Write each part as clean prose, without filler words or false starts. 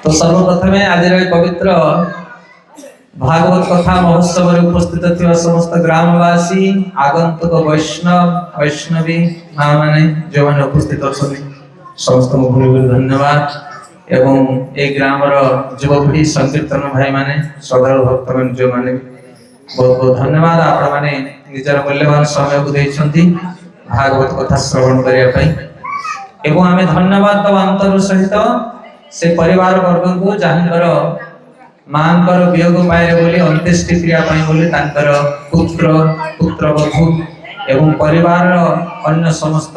तो सर्वप्रथमे आज पवित्र भागवत कथा महोत्सव उपस्थित थी समस्त ग्रामवासी आगंतुक वैष्णव वैष्णवी माँ मैंने जो मैंने उपस्थित अच्छा समस्त को भूरी भूरी धन्यवाद एवं ए ग्राम युवपीढ़ी संकीर्तन भाई माने श्रद्धालु भक्त मान जो मैंने बहुत बहुत धन्यवाद आपण माने निजर मूल्यवान समय को देइछंती भागवत कथा श्रवण करिया पई एवं आमे धन्यवाद तो अंतर सहित से परिवार वर्ग को जहाँकर मांकर वियोग पाए बोली अंत्येष्टि क्रिया पाई बोली तांकर पुत्र पुत्रवधू एवं परिवार अन्य समस्त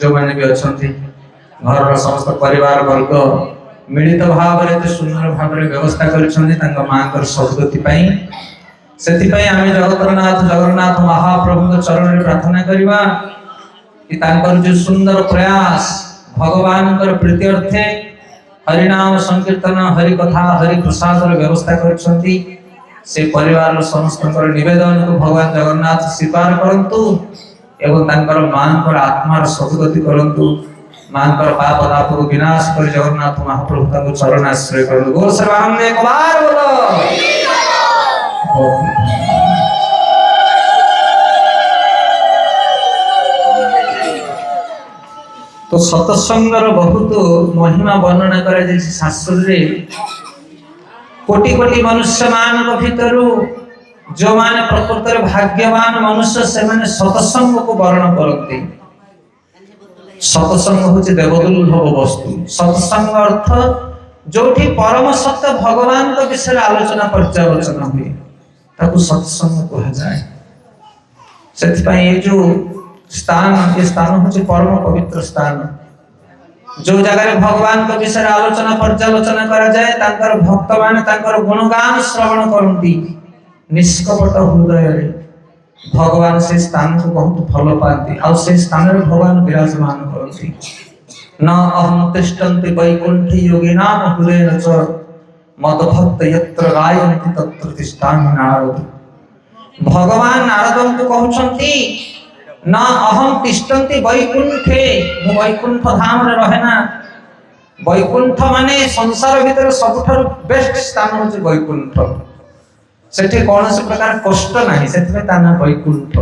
जो माने भी अछंती घर समस्त परिवार वर्ग मिलित भाव रे सुंदर भाव रे व्यवस्था करछंती तांका मांकर सद्गति पाई सेति पई आमे जगन्नाथ महाप्रभु के चरण रे प्रार्थना करिवा कि तांकर जो सुंदर प्रयास भगवान कर प्रीत्यर्थे हरिनाम संकीर्तन हरि कथा हरि प्रसाद व्यवस्था करछंती से परिवार समस्त निवेदन को भगवान जगन्नाथ स्वीकार करंतु एवं तांकर मांकर आत्मार सद्गति करंतु मांकर पाप ताप को विनाश कर जगन्नाथ महाप्रभु तांको चरण आश्रय करंतु गौर सर्वानंद एक बार बोलो तो सत्संगर बहुत महिमा वर्णना करा जाय शास्त्र रे कोटि कोटि मनुष्य मान भितरु जो माने प्रकृत रे भाग्यवान मनुष्य से माने सत्संग को वर्ण करते सत्संग होचे देवदुर्लभ वस्तु सत्संग अर्थ जोठी परम सत्य भगवान के विषय आलोचना पर्यालोचना हुए ताकू सत्संग कहा जाए सेति पई ये जो स्थान ये स्थान होचे परम पवित्र स्थान जो जगह भगवान के विषय आलोचना पर्यालोचना करा जाए तांकर भक्त माने तांकर गुणगान श्रवण करंती निष्कपट हृदय रे भगवान से स्थान को बहुत भल पाती और से स्थान रे भगवान विराजमान करंती न अहं तिष्ठन्ति वैकुंठे योगिनाम हृदयेन च मद्भक्त यत्र गायन्ति तत्र तिष्ठामि नारद भगवान नारद को कहउछंती ना अहम तिष्ठन्ति वैकुंठे मु वैकुंठ धाम रे रहेना वैकुंठ माने संसार भीतर सबठार बेस्ट स्थान होचे वैकुंठ सेठी कौन से प्रकार कष्ट नाही सेठी ताना वैकुंठ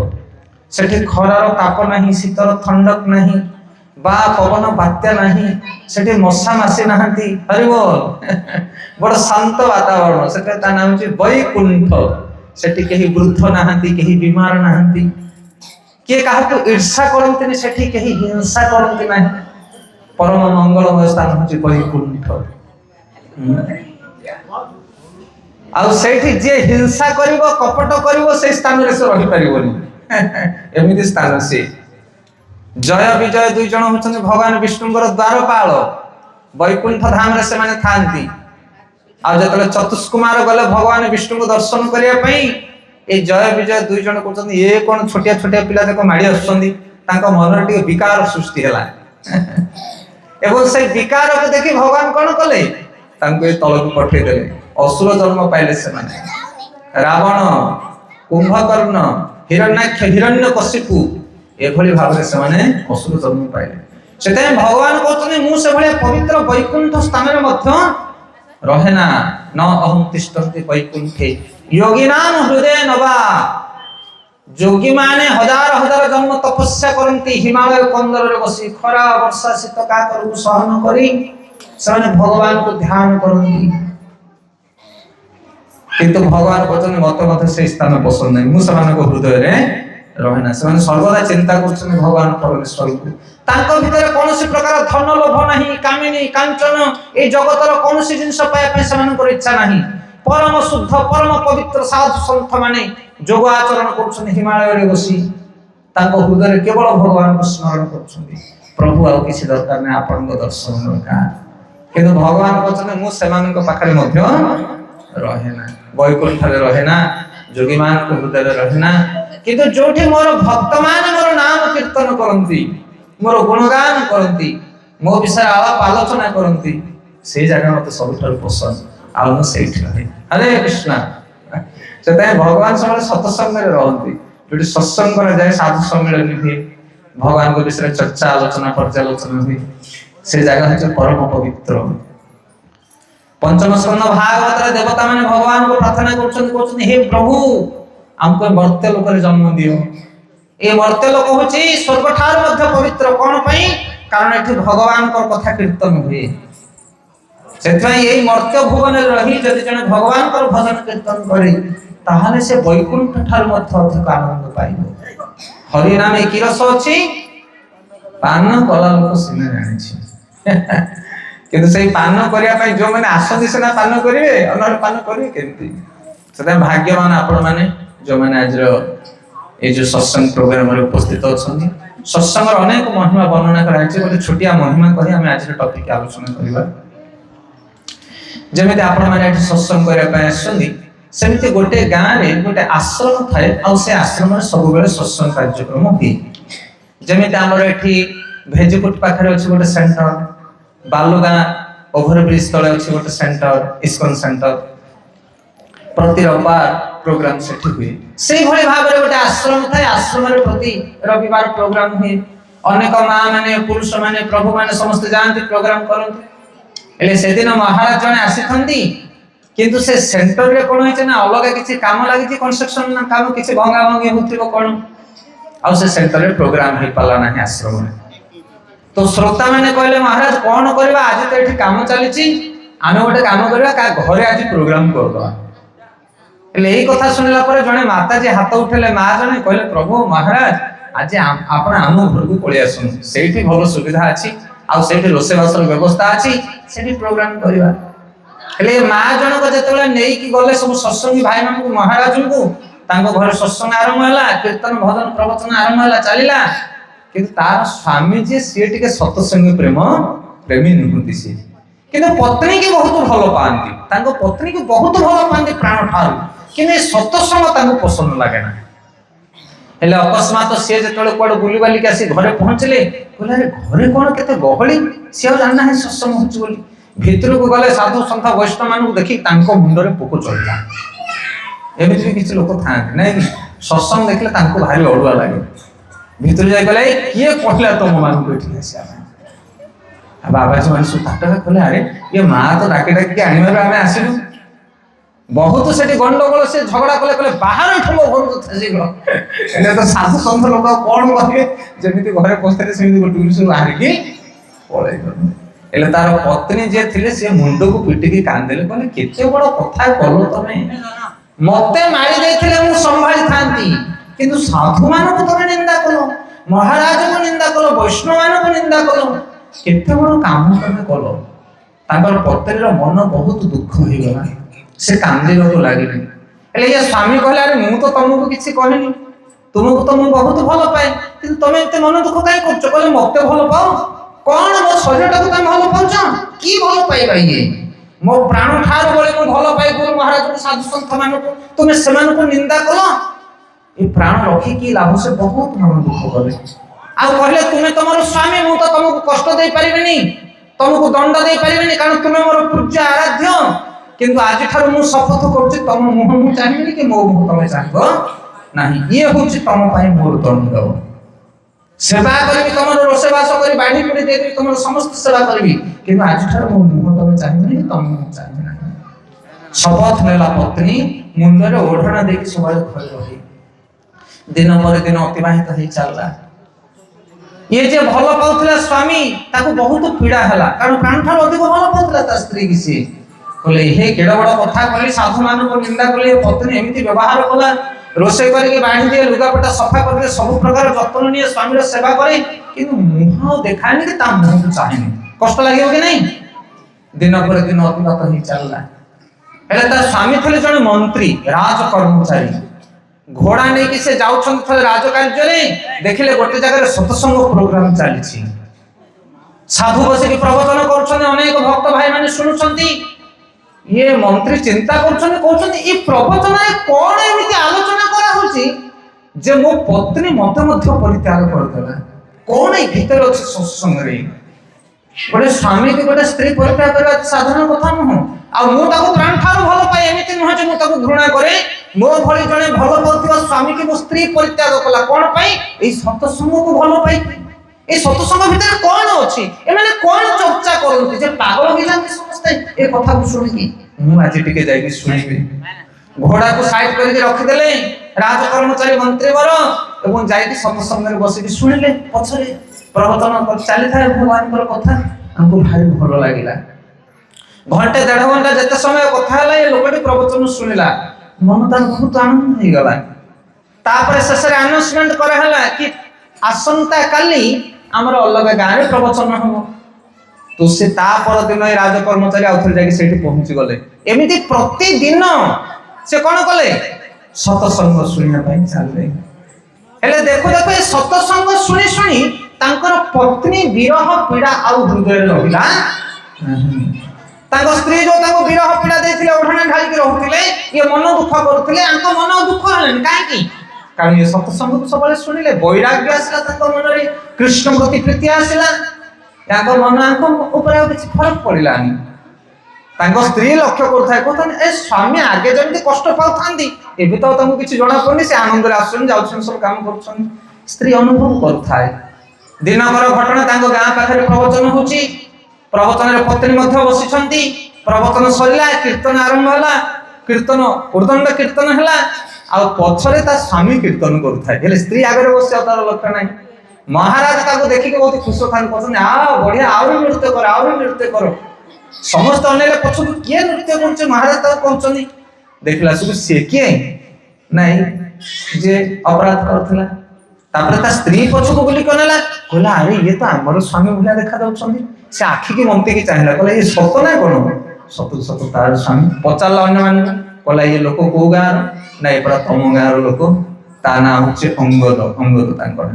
सेठी खरार ताप नाही शीतर ठंडक नाही बा पवन बात्या नाही सेठी मशा मासी नाहंती हरि बोल बड़ शांत वातावरण सेठी ताना होचे वैकुंठ सेठी केही वृद्ध नाहंती केही बीमार नाहंती किए काहको ईर्षा करंती सेठी केही हिंसा करंती नाही परम मंगलमय स्थान होची वैकुंठ आउ सेठी जे हिंसा करिवो कपट करिवो से स्थान रे से रहि परिबोनी एमिति स्थान से जय विजय दुई जण होचन भगवान विष्णुଙ୍କର द्वारपाल वैकुंठ धाम रे से माने थांती आ जतले चतुष्कुमार गले भगवान विष्णु को दर्शन करिया पई ए जय विजय दुई जण कहउछन ए कोन छोटिया छोटिया पिला देखो माडी आछुछंदी तांको मन रे विकार सृष्टि हैला एवं से विकार को देखि भगवान कोन कले तांको ए तल को पठे देले असुर जन्म पाइले से माने रावण कुंभकर्ण हिरण्याक्ष हिरण्यकशिपु ए भली भाव रे से माने असुर जन्म पाइले सेते भगवान कहउछन मु से भले पवित्र वैकुंठ स्थान रे मध्य रहेना न अहं तिष्ठन्ति वैकुंठे योगी नाम हृदय नवा जोगी माने हजार हजार जन्म तपस्या करंती हिमालय कंदर रे बसी खरा वर्षा शीत का करू सहन करी सने भगवान को ध्यान करंती किंतु भगवान कहते मत से स्थान पसंद नहीं मु समान को हृदय रे रहना समान सर्वदा चिंता करछन भगवान परमेश्वर को तांको भीतर कोनोसी प्रकार धन लोभ नाही कामिनी कांचन ए जगतर कोनोसी जिंस पाए पे समान को इच्छा नाही परम शुद्ध परम पवित्र साधु संत माने जोग आचरण करछन हिमालय रे बसी तांको हृदय रे केवल भगवान को स्मरण करछन प्रभु आ किछि दरकार नै आपन को दर्शन दरकार किंतु भगवान कहछन मु समान को पाखरे मध्य रहेना वैकुंठ रे रहेना जोगी मान को हृदय रे रहेना किंतु जोठी मोर भक्त मान मोर नाम कीर्तन करंती मोर गुणगान करंती मो विषय आलाप आलोचना करंती से जगह मते सबठार पसंद आउ सेठी रहे हरे कृष्ण सेते भगवान सब सत्संग रे रहंती जोटी सत्संग करा जाय साधु सम्मेलन हुए भगवान को विषय चर्चा आलोचना पर्यालोचना हुए से जगह है परम पवित्र पंचम स्कंद भागवत देवता माने भगवान को प्रार्थना करछन हे प्रभु हमको मर्त्य लोक रे जन्म दियो। ए मर्त्य लोक होची स्वर्ग ठार मध्य पवित्र कोन पई कारण एठी भगवान को कथा कीर्तन हुए सेथाई एई मर्त्य भुवन रे रही जदि जने भगवान को भजन कीर्तन करे ताहाले से वैकुंठ ठार मध्य अधिक आनंद पाइबो। हरि नाम की रस अछि पान कला लोक सिने जानि छी किंतु से पान करिया पई जो माने आसंदी सेना पान करिवे अनर पान करिवे केमती सदा भाग्यवान आपण माने जो माने आज ए जो सत्संग प्रोग्राम रे उपस्थित अछंती सत्संग अनेक महिमा वर्णना कराइছে गोटे छोटिया महिमा कहि हम आज टॉपिक आलोचना करिबा। जेमिति आपण माने एठी सत्संग करिया पई आछंती सेमिति गोटे गां रे गोटे आश्रम थाए आ से आश्रम रे सब बेले सत्संग कार्यक्रम होई। जेमिति हमर एठी भेजपुट पाखरे अछि गोटे सेंटर बालुगा ओभर ब्रिज तले अछि गोटे सेंटर इस्कन सेंटर प्रति रविवार प्रोग्राम सेठी हुए से भली भाबरे गोटे आश्रम थाए आश्रम रे प्रति रविवार प्रोग्राम हुए अनेक मां माने पुरुष माने प्रभु माने समस्त जानती प्रोग्राम करंती एले से दिन महाराज जने आसीथंती किंतु से सेंटर रे कोन होइछ ना अलग किछि काम लागि छि कंस्ट्रक्शन ना काम किछि भंगा भंगी होतिबो कोन आ से सेंटर रे प्रोग्राम हे पाला नाही आश्रम रे तो श्रोता माने कहले महाराज कोन करबा आज तो एठी काम चली छि आमे गोटे काम करबा का घरे आज प्रोग्राम करबा एले एई कथा सुनला पर जने माता जी हाथ उठेले मा जने कहले प्रभु महाराज आज आपण आम घर को पळि आसुन सेठी भलो सुविधा अछि आ सेठी रोसे वासर व्यवस्था अछि सेठी प्रोग्राम करबा एले मा जन को जेतले नेई की गले सब सत्संगी भाई मान को महाराज को तांको घर सत्संग आरंभ होला कीर्तन भजन प्रवचन आरंभ होला चलिला किंतु तार स्वामी जे से टिके सत्संग प्रेमी नुहति से किंतु पत्नी की बहुत भलो पांती तांको पत्नी की बहुत भलो पांती प्राण ठारू किने सत्संग तांको पसंद लागे ना हेले अकस्मात से जेतले कोड बुली बाली के आसी घरे पहुंचले कहले रे घरे कोन केते गहली से जानना है सत्संग होच बोली भीतर को गले साधु संत वैष्णव मान को देखि तांको मुंडरे पोको चलता एमिति भी किछ लोक थांत नै सत्संग देखले तांको भारी अडुआ लागे भीतर जाय गले किए कहला तो मान को ठीक है आ बाबा जी मान सुताटा कहले अरे ये मां तो डाके डाके आनिबा हमें आसिलु बहुत सेठी गंडगोल से झगड़ा कले कले बाहर ठमो घर तो थसी गलो एने तो साधु संत लोक कोन कहबे जेमिति घरे पस्ते सेमिति गोटे पुलिस बाहर की पळे गलो एले तार पत्नी जे थिले से मुंडो को पिटी के कांदेले कहले केते बड़ कथा कलो तमे मते मारी देथिले मु संभाली थांती किंतु साधु मान को तमे निंदा कलो महाराज को निंदा कलो वैष्णव मान को निंदा कलो केते बड़ काम तमे कलो ताकर पत्नी रो मन बहुत दुख होई गला से कांदिलो तो लागिले एले ये स्वामी कहले अरे मु तो तुमको किछि कहनी तुमको तो मु बहुत भलो पाए किंतु तमे एते मन दुख काई करछ कहले मते भलो पाओ कोन मो शरीरटा को तमे भलो पाउछ की भलो पाइबा ये मो प्राण ठार बोले मु भलो पाई गुरु महाराज को साधु संत मान को तुमे समान को निंदा कलो ए प्राण रखी की लाभ से बहुत मन दुख करे आ कहले तुमे तमरो स्वामी मु तो तुमको कष्ट दे परिबेनी तुमको दंड दे परिबेनी कारण तुमे मोर पूज्य आराध्य किंतु आज ठार मु शपथ करछि तम मुह मु चाहिबे कि मो मुह तमे चाहिबो नाही ये होछि तम पई मोर दंड सेवा करबी तमरो रोसेवास करी बाणी पुडी देबी तमरो समस्त सेवा करबी किंतु आज ठार मो मुह तमे चाहिबे तम मुह चाहिबे नाही शपथ लेला पत्नी मुंडरे ओढणा देखि सबले घर रही दिन पर दिन अतिबाहित होई चलला ये जे भलो पाउथला स्वामी ताको बहुत पीड़ा हला कारण प्राण ठार अधिक भलो पाउथला ता स्त्री की से कहले हे केडा बड़ा कथा कहली साधु मान को निंदा करले पत्नी एमिति व्यवहार कला रोसे करके बाणी दे लुगापटा सफा कर दे सब प्रकार जतन निये स्वामी रो सेवा करे किंतु मुह देखानी कि ता मुह को चाहेनी कष्ट लागियो कि नहीं दिन पर दिन अतिबात ही चलला एले ता स्वामी थले जने मंत्री राज कर्मचारी घोड़ा नै कि से जाउछन थले राज कार्य रे देखिले गोटे जगह रे सत्संग प्रोग्राम चली छी साधु बसे कि प्रवचन करछन अनेक भक्त भाई माने सुनुछंती ये मंत्री चिंता करछन कहछन ई प्रवचन रे कोन एमिति आलोचना करा होची जे मो पत्नी मते मध्य परित्याग कर देला कोन ए भीतर अछि सत्संग रे गोटे स्वामी के गोटे स्त्री परित्याग करबा साधारण कथा न आ मो ताको प्राण ठारो भलो पाए एमिति न जे मो ताको घृणा करे मो भली जने भलो पाउथिबा स्वामी के मो स्त्री परित्याग कला कोन पाई ए सत्संग को भलो पाई ए सत्संग भितर कौन अच्छी एमाने कौन चर्चा करते जे पागल हो जाते समस्ते ए कथा को सुनिकी मु आज टिके जाई सुनिबी घोड़ा को साइड करके रखी देले राज कर्मचारी मंत्री वर एवं जाई सत्संग में बसी सुनिले पछरे प्रवचन चली था भगवान कथा हमको भारी भल लगिला घंटे 1.5 घंटा जते समय कथा हला ये लोकटी प्रवचन सुनिला मन तार बहुत आनंद हो गला तापर शेष अनाउंसमेंट करा हला कि आसंता काली हमर अलग गाँव में प्रवचन हम तो से ता पर दिन राज कर्मचारी आउथर जाके सेठी पहुंची गले एमिति प्रतिदिन से कोन कले सत्संग सुनिया पई चले हेले देखो देखो ए सत्संग सुनी सुनी तांकर पत्नी विरह पीड़ा आउ हृदय रहिला तांको स्त्री जो तांको विरह पीड़ा देथिले ओढना ढाली के रहथिले ये मन दुख करथिले आंको मन दुख हलन काहे की कारण ये सत्संग सबले सुनिले वैराग्य आसला तांको मन रे कृष्ण प्रति प्रीति आसला याको मन आंको ऊपर किछ फरक पड़िलानी तांको स्त्री लक्ष्य करथाय कोथन ए स्वामी आगे जमती कष्ट पाउथांदी एबे तो तांको किछ जणा पड़नी से आनंद रे आसन जाउछन सब काम करछन स्त्री अनुभव करथाय दिनकर घटना तांको गां पाखरे प्रवचन होची प्रवचन रे पत्नी मध्य बसिछंती प्रवचन सरिला कीर्तन आरंभ होला कीर्तन उर्दंड कीर्तन हला आ पछरे ता स्वामी कीर्तन करथाय हेले स्त्री आगे बसिया तार लक्ष्य नाही महाराज ताको देखि के बहुत खुश थान पछन आ बढ़िया आउरी नृत्य करो समस्त अनेले पछु किए नृत्य करछ महाराज ता कहचनी देखला सब से किए नहीं जे अपराध करथला तापर ता स्त्री पछु को बोली कनला कहला अरे ये तो हमर स्वामी भुला देखा दउछंदी से आखि की ममते की चाहला कहला ये सत ना कोन सत तार स्वामी पचारला अन्य मान कहला ये लोक को गार नहीं पर तम गार लोक ता ना होचे अंगद तांकर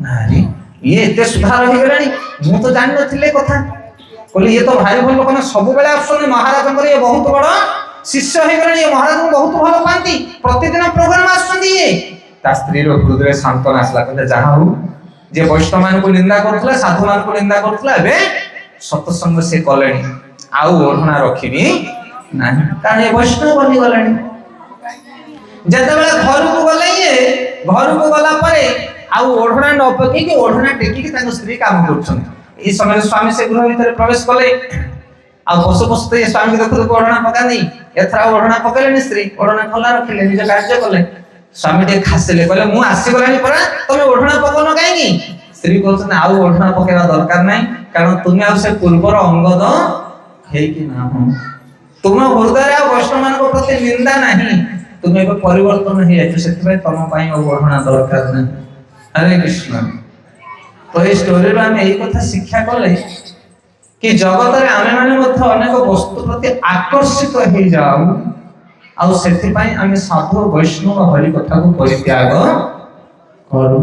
नारी ये एते सुधार हो गेलानी मु तो जान नथिले कथा कहले ये तो भाई भल लोक ना सब बेले आछन महाराज ये बहुत बड़ शिष्य हो गेलानी ये महाराज को बहुत भल पांती प्रतिदिन प्रोग्राम आछन ये ता स्त्री रो हृदय शांतन आसला कहले जहा हो जे वैष्णव मान को निंदा करथला साधु मान को निंदा करथला बे सत्संग से कलेनी आउ ओढ़ना रखिबी नाही कारण ये वैष्णव बनी गलानी जते बेला घर को गले ये घर को गला परे आउ ओढ़ना न पके कि ओढ़ना टेकी कि तांको स्त्री काम करछन ई समय स्वामी से गृह भीतर प्रवेश कले आ बस बस तो ये स्वामी देखो तो ओढ़ना पका नहीं एथरा ओढ़ना पकेले स्त्री ओढ़ना खोला रखिले निज कार्य कले स्वामी दे खासले कहले मु आसी गलानी परा तमे ओढ़ना पकोनो काहेकी स्त्री कहछन आउ ओढ़ना पकेवा दरकार नाही कारण तुमे आ से पूर्वर अंगद हे कि ना हो तुम हृदय वैष्णव मान को प्रति निंदा नहीं तुमे परिवर्तन हे अछि सेति तम पई ओढ़ना दरकार नाही हरे कृष्ण तो ये स्टोरी रो हम एई कथा शिक्षा कले कि जगत रे आमे माने मध्य अनेक वस्तु प्रति आकर्षित हे जाऊ आ सेति पई आमे साधु वैष्णव हरि कथा को परित्याग करू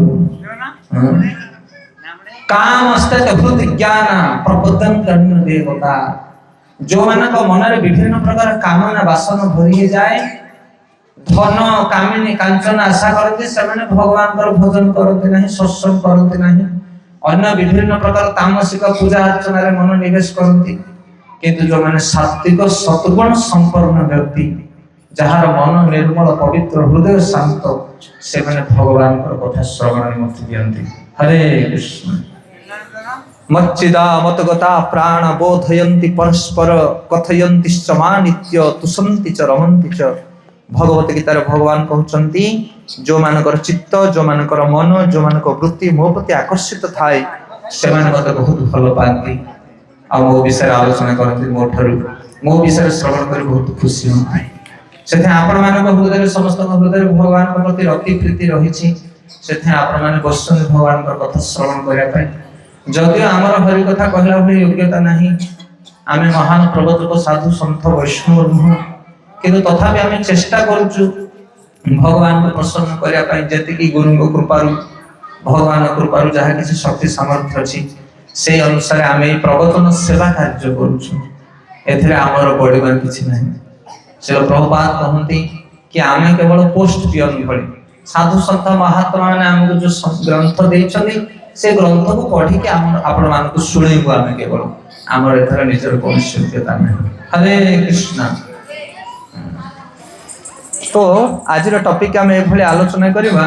काम अस्ते हृदय ज्ञान प्रबोधन कर्म देवता जो मानक मन रे विभिन्न प्रकार कामना वासना भरी जाए धन कामिनी कांचन आशा करते सेमाने भगवान कर भजन करते नहीं सत्संग करते नहीं अन्य विभिन्न प्रकार तामसिक पूजा अर्चना रे मन निवेश करते किंतु जो माने सात्विक सत्गुण संपन्न व्यक्ति जहार मन निर्मल पवित्र हृदय शांत सेमाने भगवान कर कथा श्रवण मत दियंती हरे कृष्ण मच्चिदा मतगता प्राण बोधयन्ति परस्पर कथयन्ति समानित्य तुसन्ति च रमन्ति च भगवत गीता रे भगवान कहउचंती जो मानकर चित्त जो मानकर मन जो मानकर वृत्ति मो प्रति आकर्षित थाए से माने मते बहुत भल पाती आ मो विषय आलोचना करते मो ठरु मो विषय श्रवण कर बहुत खुशी होती सेथे आपण मानक हृदय समस्त हृदय भगवान के प्रति रति प्रीति रहिछि सेथे आपण माने बसुन भगवान कर कथा श्रवण करिया पाई जदि हमर हरि कथा कहला भली योग्यता नाही आमे महान प्रवचक साधु संत वैष्णव नुह किंतु तथापि आमे चेष्टा करूछु भगवान को प्रसन्न करिया पाई जति की गुरु को कृपारु भगवान कृपारु जहा किछि शक्ति सामर्थ्य अछि से अनुसार आमे प्रवचन सेवा कार्य करूछु एथिरे हमर बढिबार किछि नाही से प्रभुपाद कहंती कि आमे केवल पोस्ट पियन भଳି साधु संत महात्मा माने हमको जो ग्रंथ देइछथि से ग्रंथ को पढ़ी के आपण मान को सुनेबो आमे केवल हमर एथरा निजर कोन योग्यता नाही हरे कृष्ण तो आज टॉपिक आम ए आलोचना करवा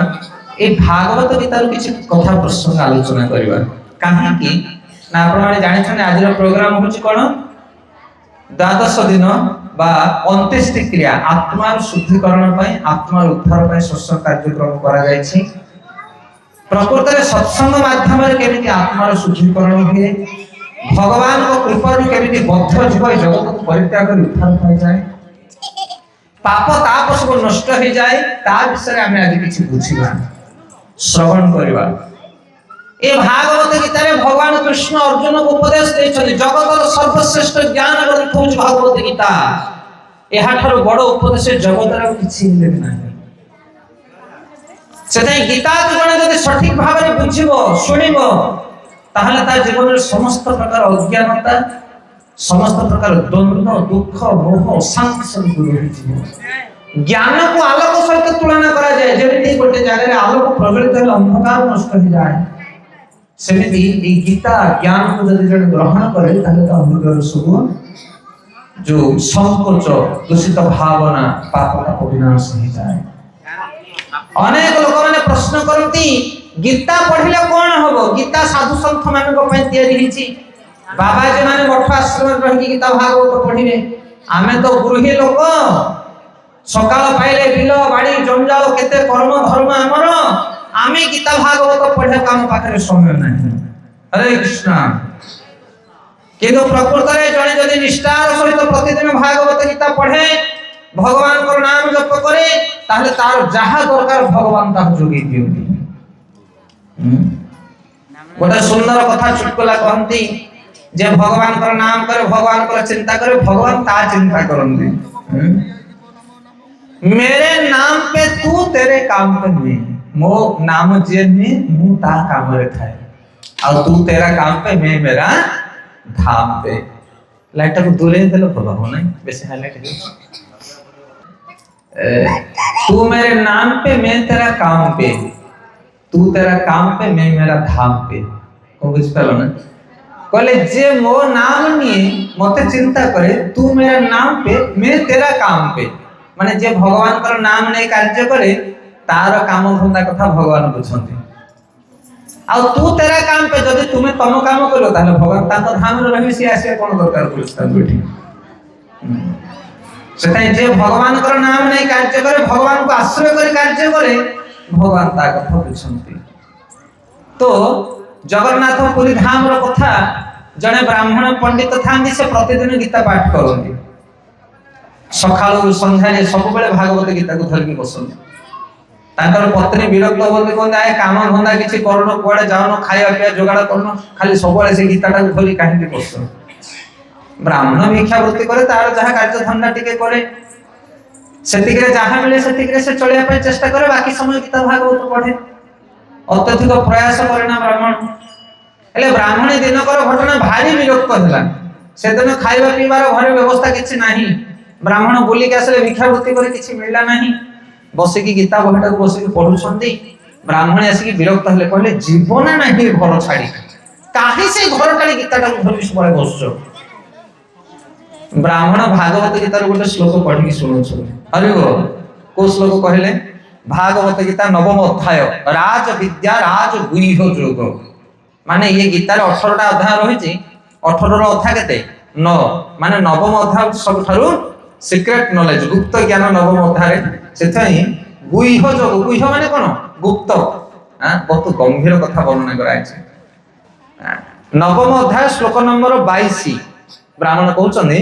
ए भागवत गीतार किसी कथा प्रसंग आलोचना करवा କାହିଁକି ନା ଆପଣ ଜାଣିଛନ୍ତି ଆଜିର ପ୍ରୋଗ୍ରାମ ହେଉଛି କ'ଣ? ଦ୍ୱାଦଶ ଦିନ বা অন্ত্যেষ্টি ক্রিয়া আত্মার শুদ্ধিকরণ ପାଇଁ আত্মার উদ্ধার ପାଇଁ শস্য কার্যক্রম করা যাইছে। প্রকৃতরে সৎসঙ্গ মাধ্যমে কেমিতি আত্মার শুদ্ধিকরণ हुए, ভগবানଙ୍କ কৃপাରୁ কেমিতি বদ্ধ জীব জগতକୁ ପରିତ୍ୟାଗ କରି ଉଦ୍ଧାର ପାଇଯାଏ, পাপ তাপ ସବୁ নষ্ট ହେଇଯାଏ, ତା ବିଷୟରେ ଆମେ ଆଜି କିଛି ବୁଝିବା, ଶ୍ରବଣ କରିବା। ଏ ଭାଗବତ ଗୀତାରେ ଭଗବାନ କୃଷ୍ଣ ଅର୍ଜୁନକୁ ଉପଦେଶ ଦେଇଛନ୍ତି ଜଗତର ସର୍ବଶ୍ରେଷ୍ଠ ଜ୍ଞାନ ଗ୍ରନ୍ଥ ହେଉଛି ଭାଗବତ ଗୀତା। ଏହାଠାରୁ ବଡ଼ ଉପଦେଶ ଜଗତର କିଛି ହେଲେ ନାହିଁ। ସେଥିପାଇଁ ଗୀତାକୁ ଜଣେ ଯଦି ସଠିକ ଭାବରେ ବୁଝିବ ଶୁଣିବ ତାହେଲେ ତା ଜୀବନରେ ସମସ୍ତ ପ୍ରକାର ଅଜ୍ଞାନତା, ସମସ୍ତ ପ୍ରକାର ଦ୍ୱନ୍ଦ୍ୱ, ଦୁଃଖ, ମୋହ, ଅଶାନ୍ତି ସବୁ ଦୂର ହୋଇଯିବ। ଜ୍ଞାନକୁ ଆଲୋକ ସହିତ ତୁଳନା କରାଯାଏ। ଯେମିତି ଗୋଟେ ଜାଗାରେ ଆଲୋକ ପ୍ରଜ୍ୱଳିତ ହେଲେ ଅନ୍ଧକାର ନଷ୍ଟ ହେଇଯାଏ, ସେମିତି এই ଗୀତା ଜ୍ଞାନକୁ ଯଦି ଜଣେ ଗ୍ରହଣ କରେ ତାହେଲେ ତା ହୃଦୟର ସବୁ ଯୋଉ ସଂକୋଚ, ଦୂଷିତ ଭାବନା, ପାପ ତାପ ବିନାଶ ହେଇଯାଏ। ଅନେକ ଲୋକମାନେ ପ୍ରଶ୍ନ କରନ୍ତି ଗୀତା ପଢିଲେ କଣ ହବ? ଗୀତା ସାଧୁ ସନ୍ଥ ମାନଙ୍କ ପାଇଁ ତିଆରି ହେଇଛି। ବାବାଜୀ ମାନେ ମଠ ଆଶ୍ରମରେ ରହିକି ଗୀତା ଭାଗବତ ପଢିବେ। ଆମେ ତ ଗୃହୀ ଲୋକ, ସକାଳ ପାଇଲେ ବିଲ ବାଡ଼ି ଜଞ୍ଜାଳ, କେତେ କର୍ମ ଧର୍ମ ଆମର, ଆମେ ଗୀତା ଭାଗବତ ପଢିବାକୁ ଆମ ପାଖରେ ସମୟ ନାହିଁ। ହରେ କୃଷ୍ଣ। କିନ୍ତୁ ପ୍ରକୃତରେ ଜଣେ ଯଦି ନିଷ୍ଠାର ସହିତ ପ୍ରତିଦିନ ଭାଗବତ ଗୀତା ପଢେ, ଭଗବାନଙ୍କର ନାମ ଜପ କରେ, ତାହେଲେ ତାର ଯାହା ଦରକାର ଭଗବାନ ତାକୁ ଯୋଗେଇ ଦିଅନ୍ତି। ଗୋଟେ ସୁନ୍ଦର କଥା ଚୁଟକୁଲା କହନ୍ତି ଯେ ଭଗବାନଙ୍କର ନାମ କରେ, ଭଗବାନଙ୍କର ଚିନ୍ତା କରେ, ଭଗବାନ ତା ଚିନ୍ତା କରନ୍ତି। मेरे नाम पे तू तेरे काम पे मैं, मो नाम जे में मु ता काम रे थाए, और तू तेरा काम पे मैं मेरा धाम पे। लाइट को दूरे देलो भलो हो नहीं, बेसी हाईलाइट है। तू मेरे नाम पे मैं तेरा काम पे, तू तेरा काम पे मैं मेरा धाम पे। को बुझ पालो ना? कहले जे मो नाम निये मते चिंता करे, तू मेरा नाम पे मैं तेरा काम पे, माने जे भगवान कर नाम नहीं कार्य करे तार काम धंदा कथा भगवान बुझंती। आ तू तेरा काम पे जदि तुमे तम काम करो ताले भगवान ताको धाम रे रहि से आसे कोन दरकार पुरस्कार बैठी। सेताई जे भगवान कर नाम नहीं कार्य करे, भगवान को आश्रय कर कार्य करे, भगवान ता कथा बुझंती। तो जगन्नाथपुरी धाम रो कथा जने ब्राह्मण पंडित थांदी से प्रतिदिन गीता पाठ करंती। सकाळु संध्यारे सब बेले भागवत गीता को धरके बसंती। तांकर पत्नी विरक्त होती, कहते आए काम धंदा किछि करन, कुआडे जाउन, खाइया पिया जोगाड़ करन, खाली सब बेले से गीताटा को धरि काहेकि बस। ब्राह्मण भिक्षावृत्ति करे, तार जहा कार्य धंदा टिके करे, सेतिकरे जहा मिले सेतिकरे से चलिया पे चेष्टा करे, बाकी समय गीता भागवत पढे। अत्यधिक प्रयास करे ना ब्राह्मण। हेले ब्राह्मण दिनकर घटना भारी विरक्त होला। से दिन खाइबा पीबार घरे व्यवस्था किछि नाही। ब्राह्मण बोली के आसले भिक्षावृत्ति करे किछि मिलला नाही। बसिकी गीता बहिटा को बसिकी पढुछंती। ब्राह्मण आसिकी विरक्त हले, कहले जीवन नाही घर छाडी काहे से घर टाडी गीताटा को धरि सबले बसछो। ब्राह्मण भागवत गीतार गोटे श्लोक पढिकी सुनुछु। हरि बोल। को श्लोक कहले? भागवत गीता नवम अध्याय राज विद्या राज गुह्य योग। माने ये गीतार 18टा अध्याय रहिछि। 18 रो अध्याय केते? 9, माने नवम अध्याय सबठारु सीक्रेट नॉलेज, गुप्त ज्ञान नवम अध्याय। सेथाई गुह्य योग, गुह्य माने कोन? गुप्त। बहुत गंभीर कथा वर्णना कराइछि। नवम अध्याय श्लोक नंबर 22 ब्राह्मण कहउछन्ति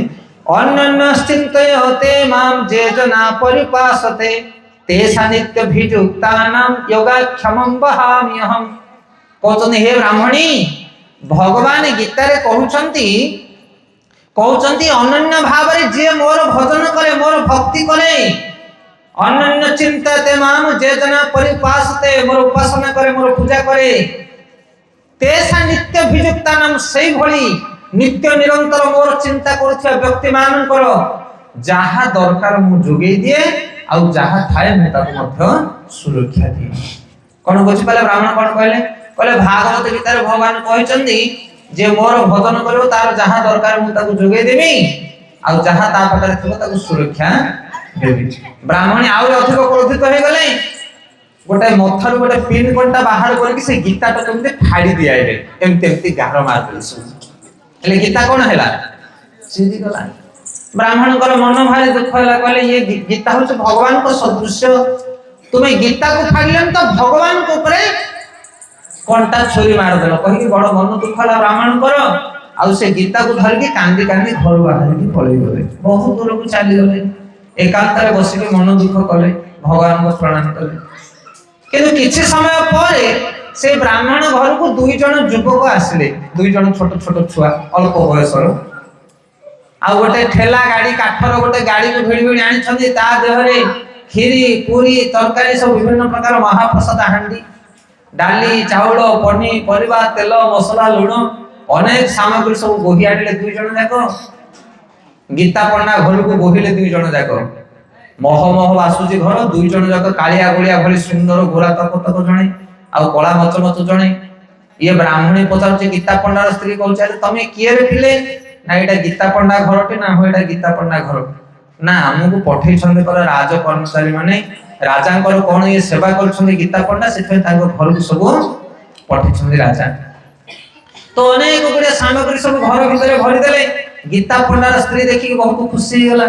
अन्यन्यश्चिन्तयते मां जे जना परिपासते ते सानित्य भिजुक्तानां योगाक्षमं वहाम्यहम्। कहउछन्ति हे ब्राह्मणी, भगवान गीता रे कहउछन्ति अनन्य भाव रे जे मोर भजन करे, मोर भक्ति करे, अनन्य चिंताते माम जे जना परिपासते, मोर उपासना करे, मोर पूजा करे, तेसा नित्य भिजुक्तानाम, सेई भली नित्य निरंतर मोर चिंता करुथिया व्यक्ति मानकर जहा दरकार मु जोगेई दिए, आ जहा थाए मु ताको मध्य सुरक्षा दिए। कोन बुझि पाले ब्राह्मण कोन कहले? कहले भागवत गीता रे भगवान कहिसंती जे मोर भजन करियो तार जहा दरकार मु ताको जोगेई देबी, आ जहा ता पाखरे थिबो ताको सुरक्षा देबी। ब्राह्मण आउर अधिक क्रोधित हो गले। गोटे मथारू गोटे पिन कंटा बाहर करके से गीता तो केमते फाड़ी दियाइले एमते एमती गार मार देले सब हेले गीता कोन हैला सीधी गला ब्राह्मण कर मन भारी दुख होला कहले ये गीता हो भगवान को सदृश्य तुम्हें गीता को फाड़िलन तो भगवान को ऊपर कंटा छुरी मार देलो कहि बड़ मन दुख होला ब्राह्मण कर आ से गीता को धर के कांदी कांदी घर बाहर के पळै गले बहुत दूर को चली गले एकांत रे बसी के मन दुख कले भगवान को प्रणाम कले किंतु किछि समय परे से ब्राह्मण घर को दुई जन युवक आसले दुई जन छोट छोट छुआ अल्प बयसर आ गोटे ठेला गाड़ी काठर गोटे गाड़ी को भिड़ी भिड़ी आनी छथि ता देहरे खीरी पूरी तरकारी सब विभिन्न प्रकार महाप्रसाद हांडी डाली चाउल पनी परिबा तेल मसला लुण अनेक सामग्री सब गोही आनिले दुई जन जाको गीता पढ़ना घर को गोहिले दुई जन जाको मह मह बासुजी घर दुई जन जाको कालिया गुलिया भली सुंदर गोरा तक तक जणे आ कला मच मच जणे ये ब्राह्मणी पचारचे गीता पढ़नार स्त्री कहउछ तमे किए रे थिले ना एटा गीता पढ़ना घरटे ना हो एटा गीता पढ़ना घर ना हमको पठै छन्दे पर राज कर्मचारी माने राजांकर कोन ये सेवा करछन्दे गीता पढ़ना सेथे तांको घर को सब पठै छन्दे राजा तो अनेक गुड़े सामग्री सब घर भीतर भरी देले गीता पढ़नार स्त्री देखि बहुत खुशी होला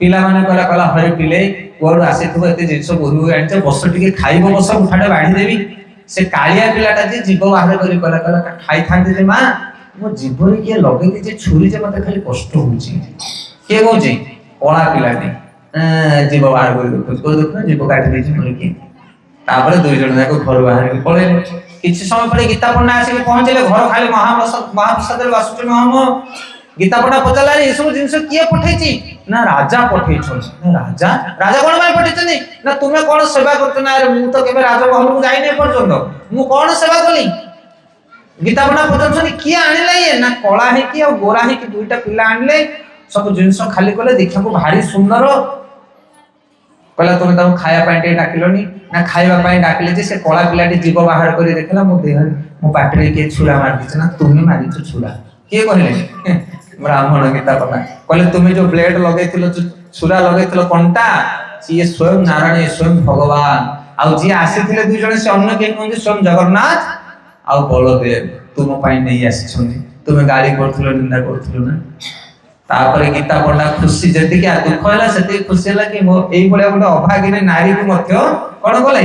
पिला माने कहला कहला हरे पिले कोड आसीथबो एते जिंस बोहु आनचे बस टिके खाइबो बस उठाडे बाढी देबी से कालिया पिलाटा जे जीव बाहर करी कहला कहला खाइ थांदे जे मां मो जीवरी के लगे जे छुरी जे मते खाली कष्ट होउची के होउची ओळा पिलाटी जीव बाहर करी देखो जीव काटी देछि मुलकी तापर दुई जण जाको घर बाहर के पळे किछि समय परे गीता पढ़ना आसी पहुंचले घर खाली महाप्रसाद वासुदेव महाम गीता पढ़ा पचाला रे सब जिंस किए पठैछि ना राजा पठैछन राजा राजा कोन भाई पठैछनी ना तुमे कोन सेवा करत ना रे मु तो केबे राजा महल को जाई नै पर्यंत मु कोन सेवा कली गीता पढ़ा पचाछनी किए आनिले ये ना कला है कि और गोरा है कि दुईटा पिला आनिले सब जिंस खाली कोले देखा को भारी सुंदर कहला तुम ताऊ खाया पाइटे डाकिलोनी ना खाइबा पाइ डाकिले जे से कला पिलाटी जीव बाहर करी देखला मो देह मो पाटरे के छुरा मार दिछ ना तुमे मारिछ छुरा के कहले ब्राह्मण गीता पढ़ना कहले तुमे जो ब्लेड लगैथिलो छुरा लगैथिलो कंटा ये स्वयं नारायण स्वयं भगवान आ जे आसीथिले दुई जण से अन्य के कहन स्वयं जगन्नाथ आ बलदेव तुम पाइ नै आसीछनी तुमे गाली करथिलो निंदा करथिलो ना तापरे गीता पढ़ना खुशी जति के दुख होला सेति खुशी होला कि मो एई बळे गोटे अभागिनी नारी को मध्य कोन गले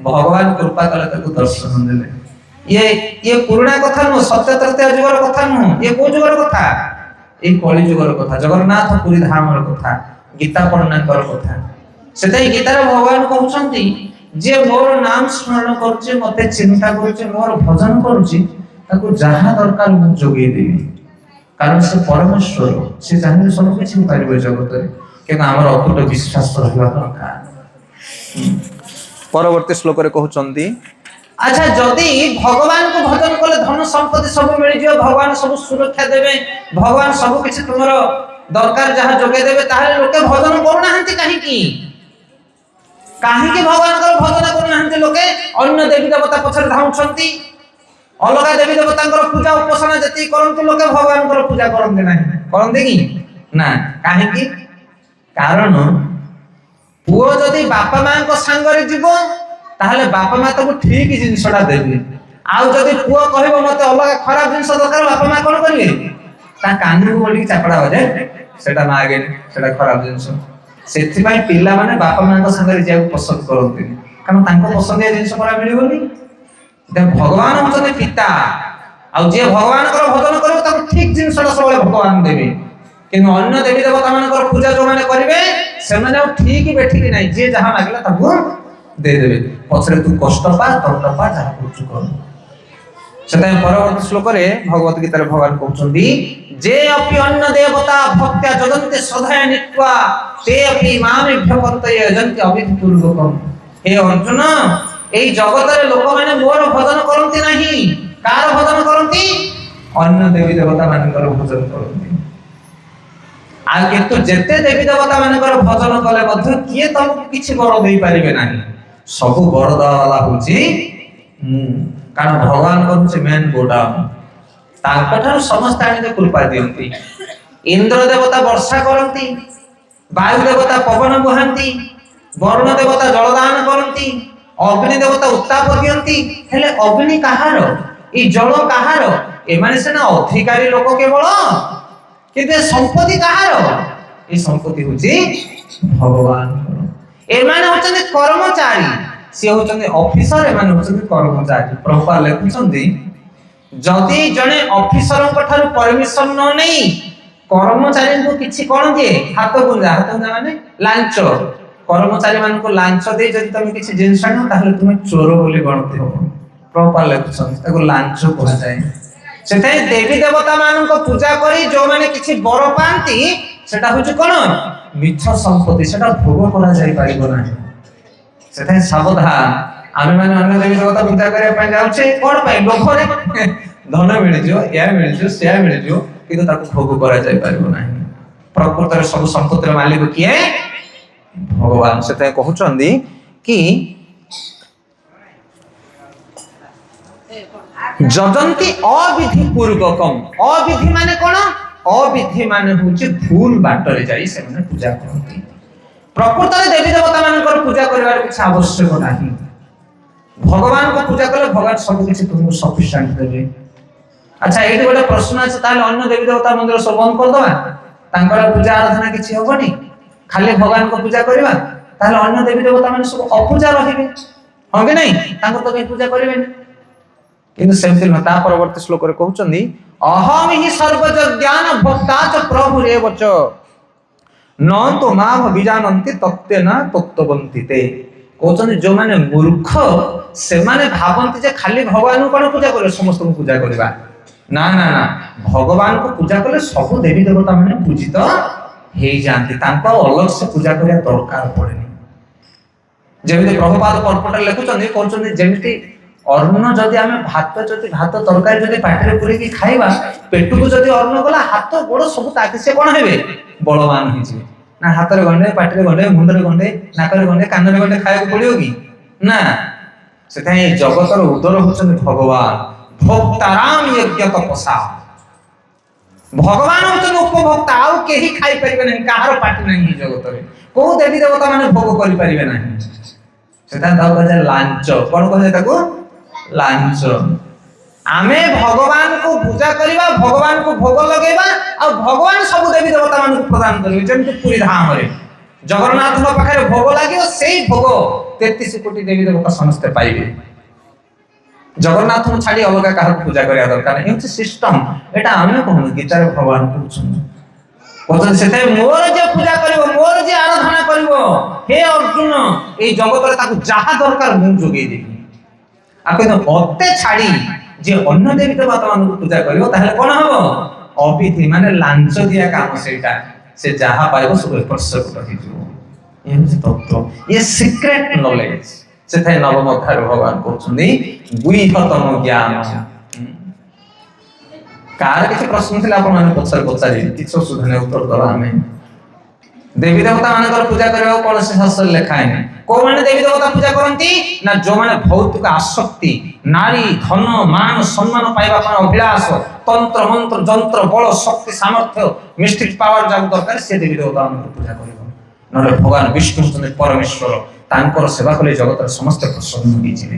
भगवान कृपा कले ताको दर्शन देले ये पुराना कथा नु सत्य तथ्य जुगर कथा नु ये को जुगर कथा ए कली जुगर कथा जगन्नाथ पुरी धामर कथा गीता पढ़ना कर कथा सेतै गीतार भगवान कहउछंती जे मोर नाम स्मरण करछे मते चिंता करछे मोर भजन करछे ताको जहां दरकार मु जोगे देबी कारण से परमेश्वर से जाने सब कुछ पारिबे जगत रे के हमर अतुट विश्वास रहबा दरकार परवर्ती श्लोक रे कहउछंती अच्छा जदि भगवान को भजन कले धन संपत्ति सब मिल जियो भगवान सब सुरक्षा देबे भगवान सब किछ तुमर दरकार जहां जोगे देबे ताहे लोके भजन करू नाहंती काहे कि भगवान को भजन करू नाहंती लोके अन्य देवी देवता पछर धाउछंती अलगा देवी देवता पूजा उपासना जति करंती लोके भगवान को पूजा करंते नाही करंते कि ना काहे कि कारण पुओ जदि बापा मां को संग रे जीवो ताहले बापा मां तको ठीक जिंसडा देबे आउ जदि पुओ कहबो मते अलगा खराब जिंस दरकार बापा मां कोन करिवे ता कानू बोली चापड़ा हो जाए सेटा मागे सेटा खराब जिंस सेथि भाई पिल्ला माने बापा मां को संग रे जाऊ पसंद करंती कारण तांको पसंदिया जिंस परा मिलिबोनी भगवान होते पिता आ जे भगवान को भजन करो ताको ठीक जिंसडा सब भगवान देबे किन अन्य देवी देवता मानकर पूजा जो माने करिवे से माने ठीक बैठी कि नहीं जे जहां मागला ताको दे देबे पछरे तू कष्ट पा तंत्र पा जहां कुछ कर सेता परवर्ती श्लोक रे भगवत गीता रे भगवान कहउछंदी जे अपि अन्य देवता भक्त्या जगन्ते सदा नित्वा ते अपि मामे भक्तये यजन्ते अविधि पूर्वकम हे अर्जुन एई जगत रे लोक माने मोर भजन करंती नाही कार भजन करंती अन्य देवी देवता मानकर भजन करंती आ किंतु जेते देवी देवता मानकर भजन कले मध्य किए तुमको किछि वर देई पारिबे नाही सब वर दवाला होची कारण भगवान कहउछे मेन गोडाम तांकठार समस्त आनि कृपा दियंती इंद्र देवता वर्षा करंती वायु देवता पवन बुहांती वरुण देवता जलदान करंती अग्नि देवता उत्ताप दियंती हेले अग्नि कहार ई जल कहार एमाने सेना अधिकारी लोक केवल किंतु संपत्ति कहार ई संपत्ति होची भगवान एमाने होचंदी कर्मचारी से होचंदी ऑफिसर एमाने होचंदी कर्मचारी प्रभुपाद लिखुचंदी जदि जने ऑफिसर ठारू परमिशन न नहीं कर्मचारी को किछि कोन दिए हाथ गुंजा माने लांच कर्मचारी मान को लांच दे जदि तुम किछि जिंस न ताहले तुम चोर बोली गणति हो प्रभुपाद लिखुचंदी ताको लांच कहै जाय सेतै देवी देवता मान को पूजा करी जो माने किछि बर पांती सेटा होछि कोन मिछ संपत्ति सेटा भोग करा जाय पारिबो नाही सेतै सावधान आमे माने अन्य देवी देवता पूजा करे पय जाउछे कोन पय लोभरे धन मिल जियो या मिल जियो से मिल जियो किंतु ताको भोग करा जाय पारिबो नाही प्रकृतर सब संपत्तिर मालिक किए भगवान सेतै कहउचंदी कि जदंती अविधि पूर्वकम अविधि माने कोन अविधि माने होची भूल बाटरे जाई से माने पूजा करती प्रकृतर देवी देवता मानकर पूजा करबार किछ आवश्यक नाही भगवान को पूजा कले भगवान सब किछ तुमको सफिशिएंट देबे अच्छा एठी गोटे प्रश्न আছে ताले अन्य देवी देवता मंदिर सब बंद कर दवा तांकर पूजा आराधना किछ होबनी खाली भगवान को पूजा करबा ताले अन्य देवी देवता माने सब अपूजा रहिबे हो कि नहीं तांको तो पूजा करिबे किंतु सेमति न ता परवर्ती श्लोक रे कहउचंदी अहम हि सर्वज ज्ञान भक्ता च प्रभु रेवच न तो माम विजानन्ति तत्तेन तत्त्ववन्तिते कहउचंदी जो माने मूर्ख से माने भावन्ति जे खाली भगवान को पूजा करे समस्त को पूजा करबा ना ना ना भगवान को पूजा करले सब देवी देवता माने पूजित हे जानती तांको अलग से पूजा करिया दरकार पड़ेनी जेमिति प्रभुपाद पर्पट लिखुचंदी कहउचंदी जेमिति अन्न जदि आमे भात तरकारी जदि पाटरे पुरे की खाइबा पेटु को जदि अन्न गला हाथ गोड़ सब ताकि से कोन हेबे बलवान होई जे ना हाथ रे गंडे पाटरे गंडे मुंड रे गंडे नाक रे गंडे कान रे गंडे खाए को पड़ियो की ना सेथाय जगतर उदर होचन भगवान भक्ताराम यज्ञ तपसा भगवान होचन उपभोक्ता आउ केही खाई परिबे नहीं काहार पाटी नहीं जगत रे को देवी देवता माने भोग करि परिबे नहीं सेता दाउ कहे लांच कोन कहे ताको लांच आमे भगवान को पूजा करिबा भगवान को भोग लगेबा आ भगवान सब देवी देवता मान को प्रदान करिबे जेंति पुरी धाम रे जगन्नाथ को पाखरे भोग लागियो सेही भोग 33 कोटी देवी देवता समस्त पाइबे जगन्नाथ को छाडी अलगा काहा पूजा करिया दरकार नै एउ सिस्टम एटा आमे कहनु गीता रे भगवान कहउछन कहउछन सेते मोर जे पूजा करिवो मोर जे आराधना करिवो हे अर्जुन ए जगत रे ताकू जहा दरकार मु जोगे देबी आपे तो ओते छाडी जे अन्य देवी देवता मान को पूजा करिवो ताहले कोन हबो अविधि माने लांच दिया काम सेटा से जहा पाइबो सब स्पर्श करि जो ये हूँ तत्व ये सीक्रेट नॉलेज से थे नवम अध्याय भगवान कहउछन्दी गुह्यतम ज्ञान कार किछि प्रश्न थिला आपण माने पचारि किछो सुधने उत्तर दवा हमें देवी देवता मानकर पूजा करबा कोन से शास्त्र लिखा है को माने देवी देवता पूजा करंती ना जो माने भौतिक आसक्ति नारी धन मान सम्मान पाइबा पर अभिलाष तंत्र मंत्र जंत्र बल शक्ति सामर्थ्य मिस्टिक पावर जाग दरकार से देवी देवता मानकर पूजा करबो नले भगवान विष्णु चंद्र परमेश्वर तांकर सेवा कले जगत समस्त प्रसन्न होई जिवे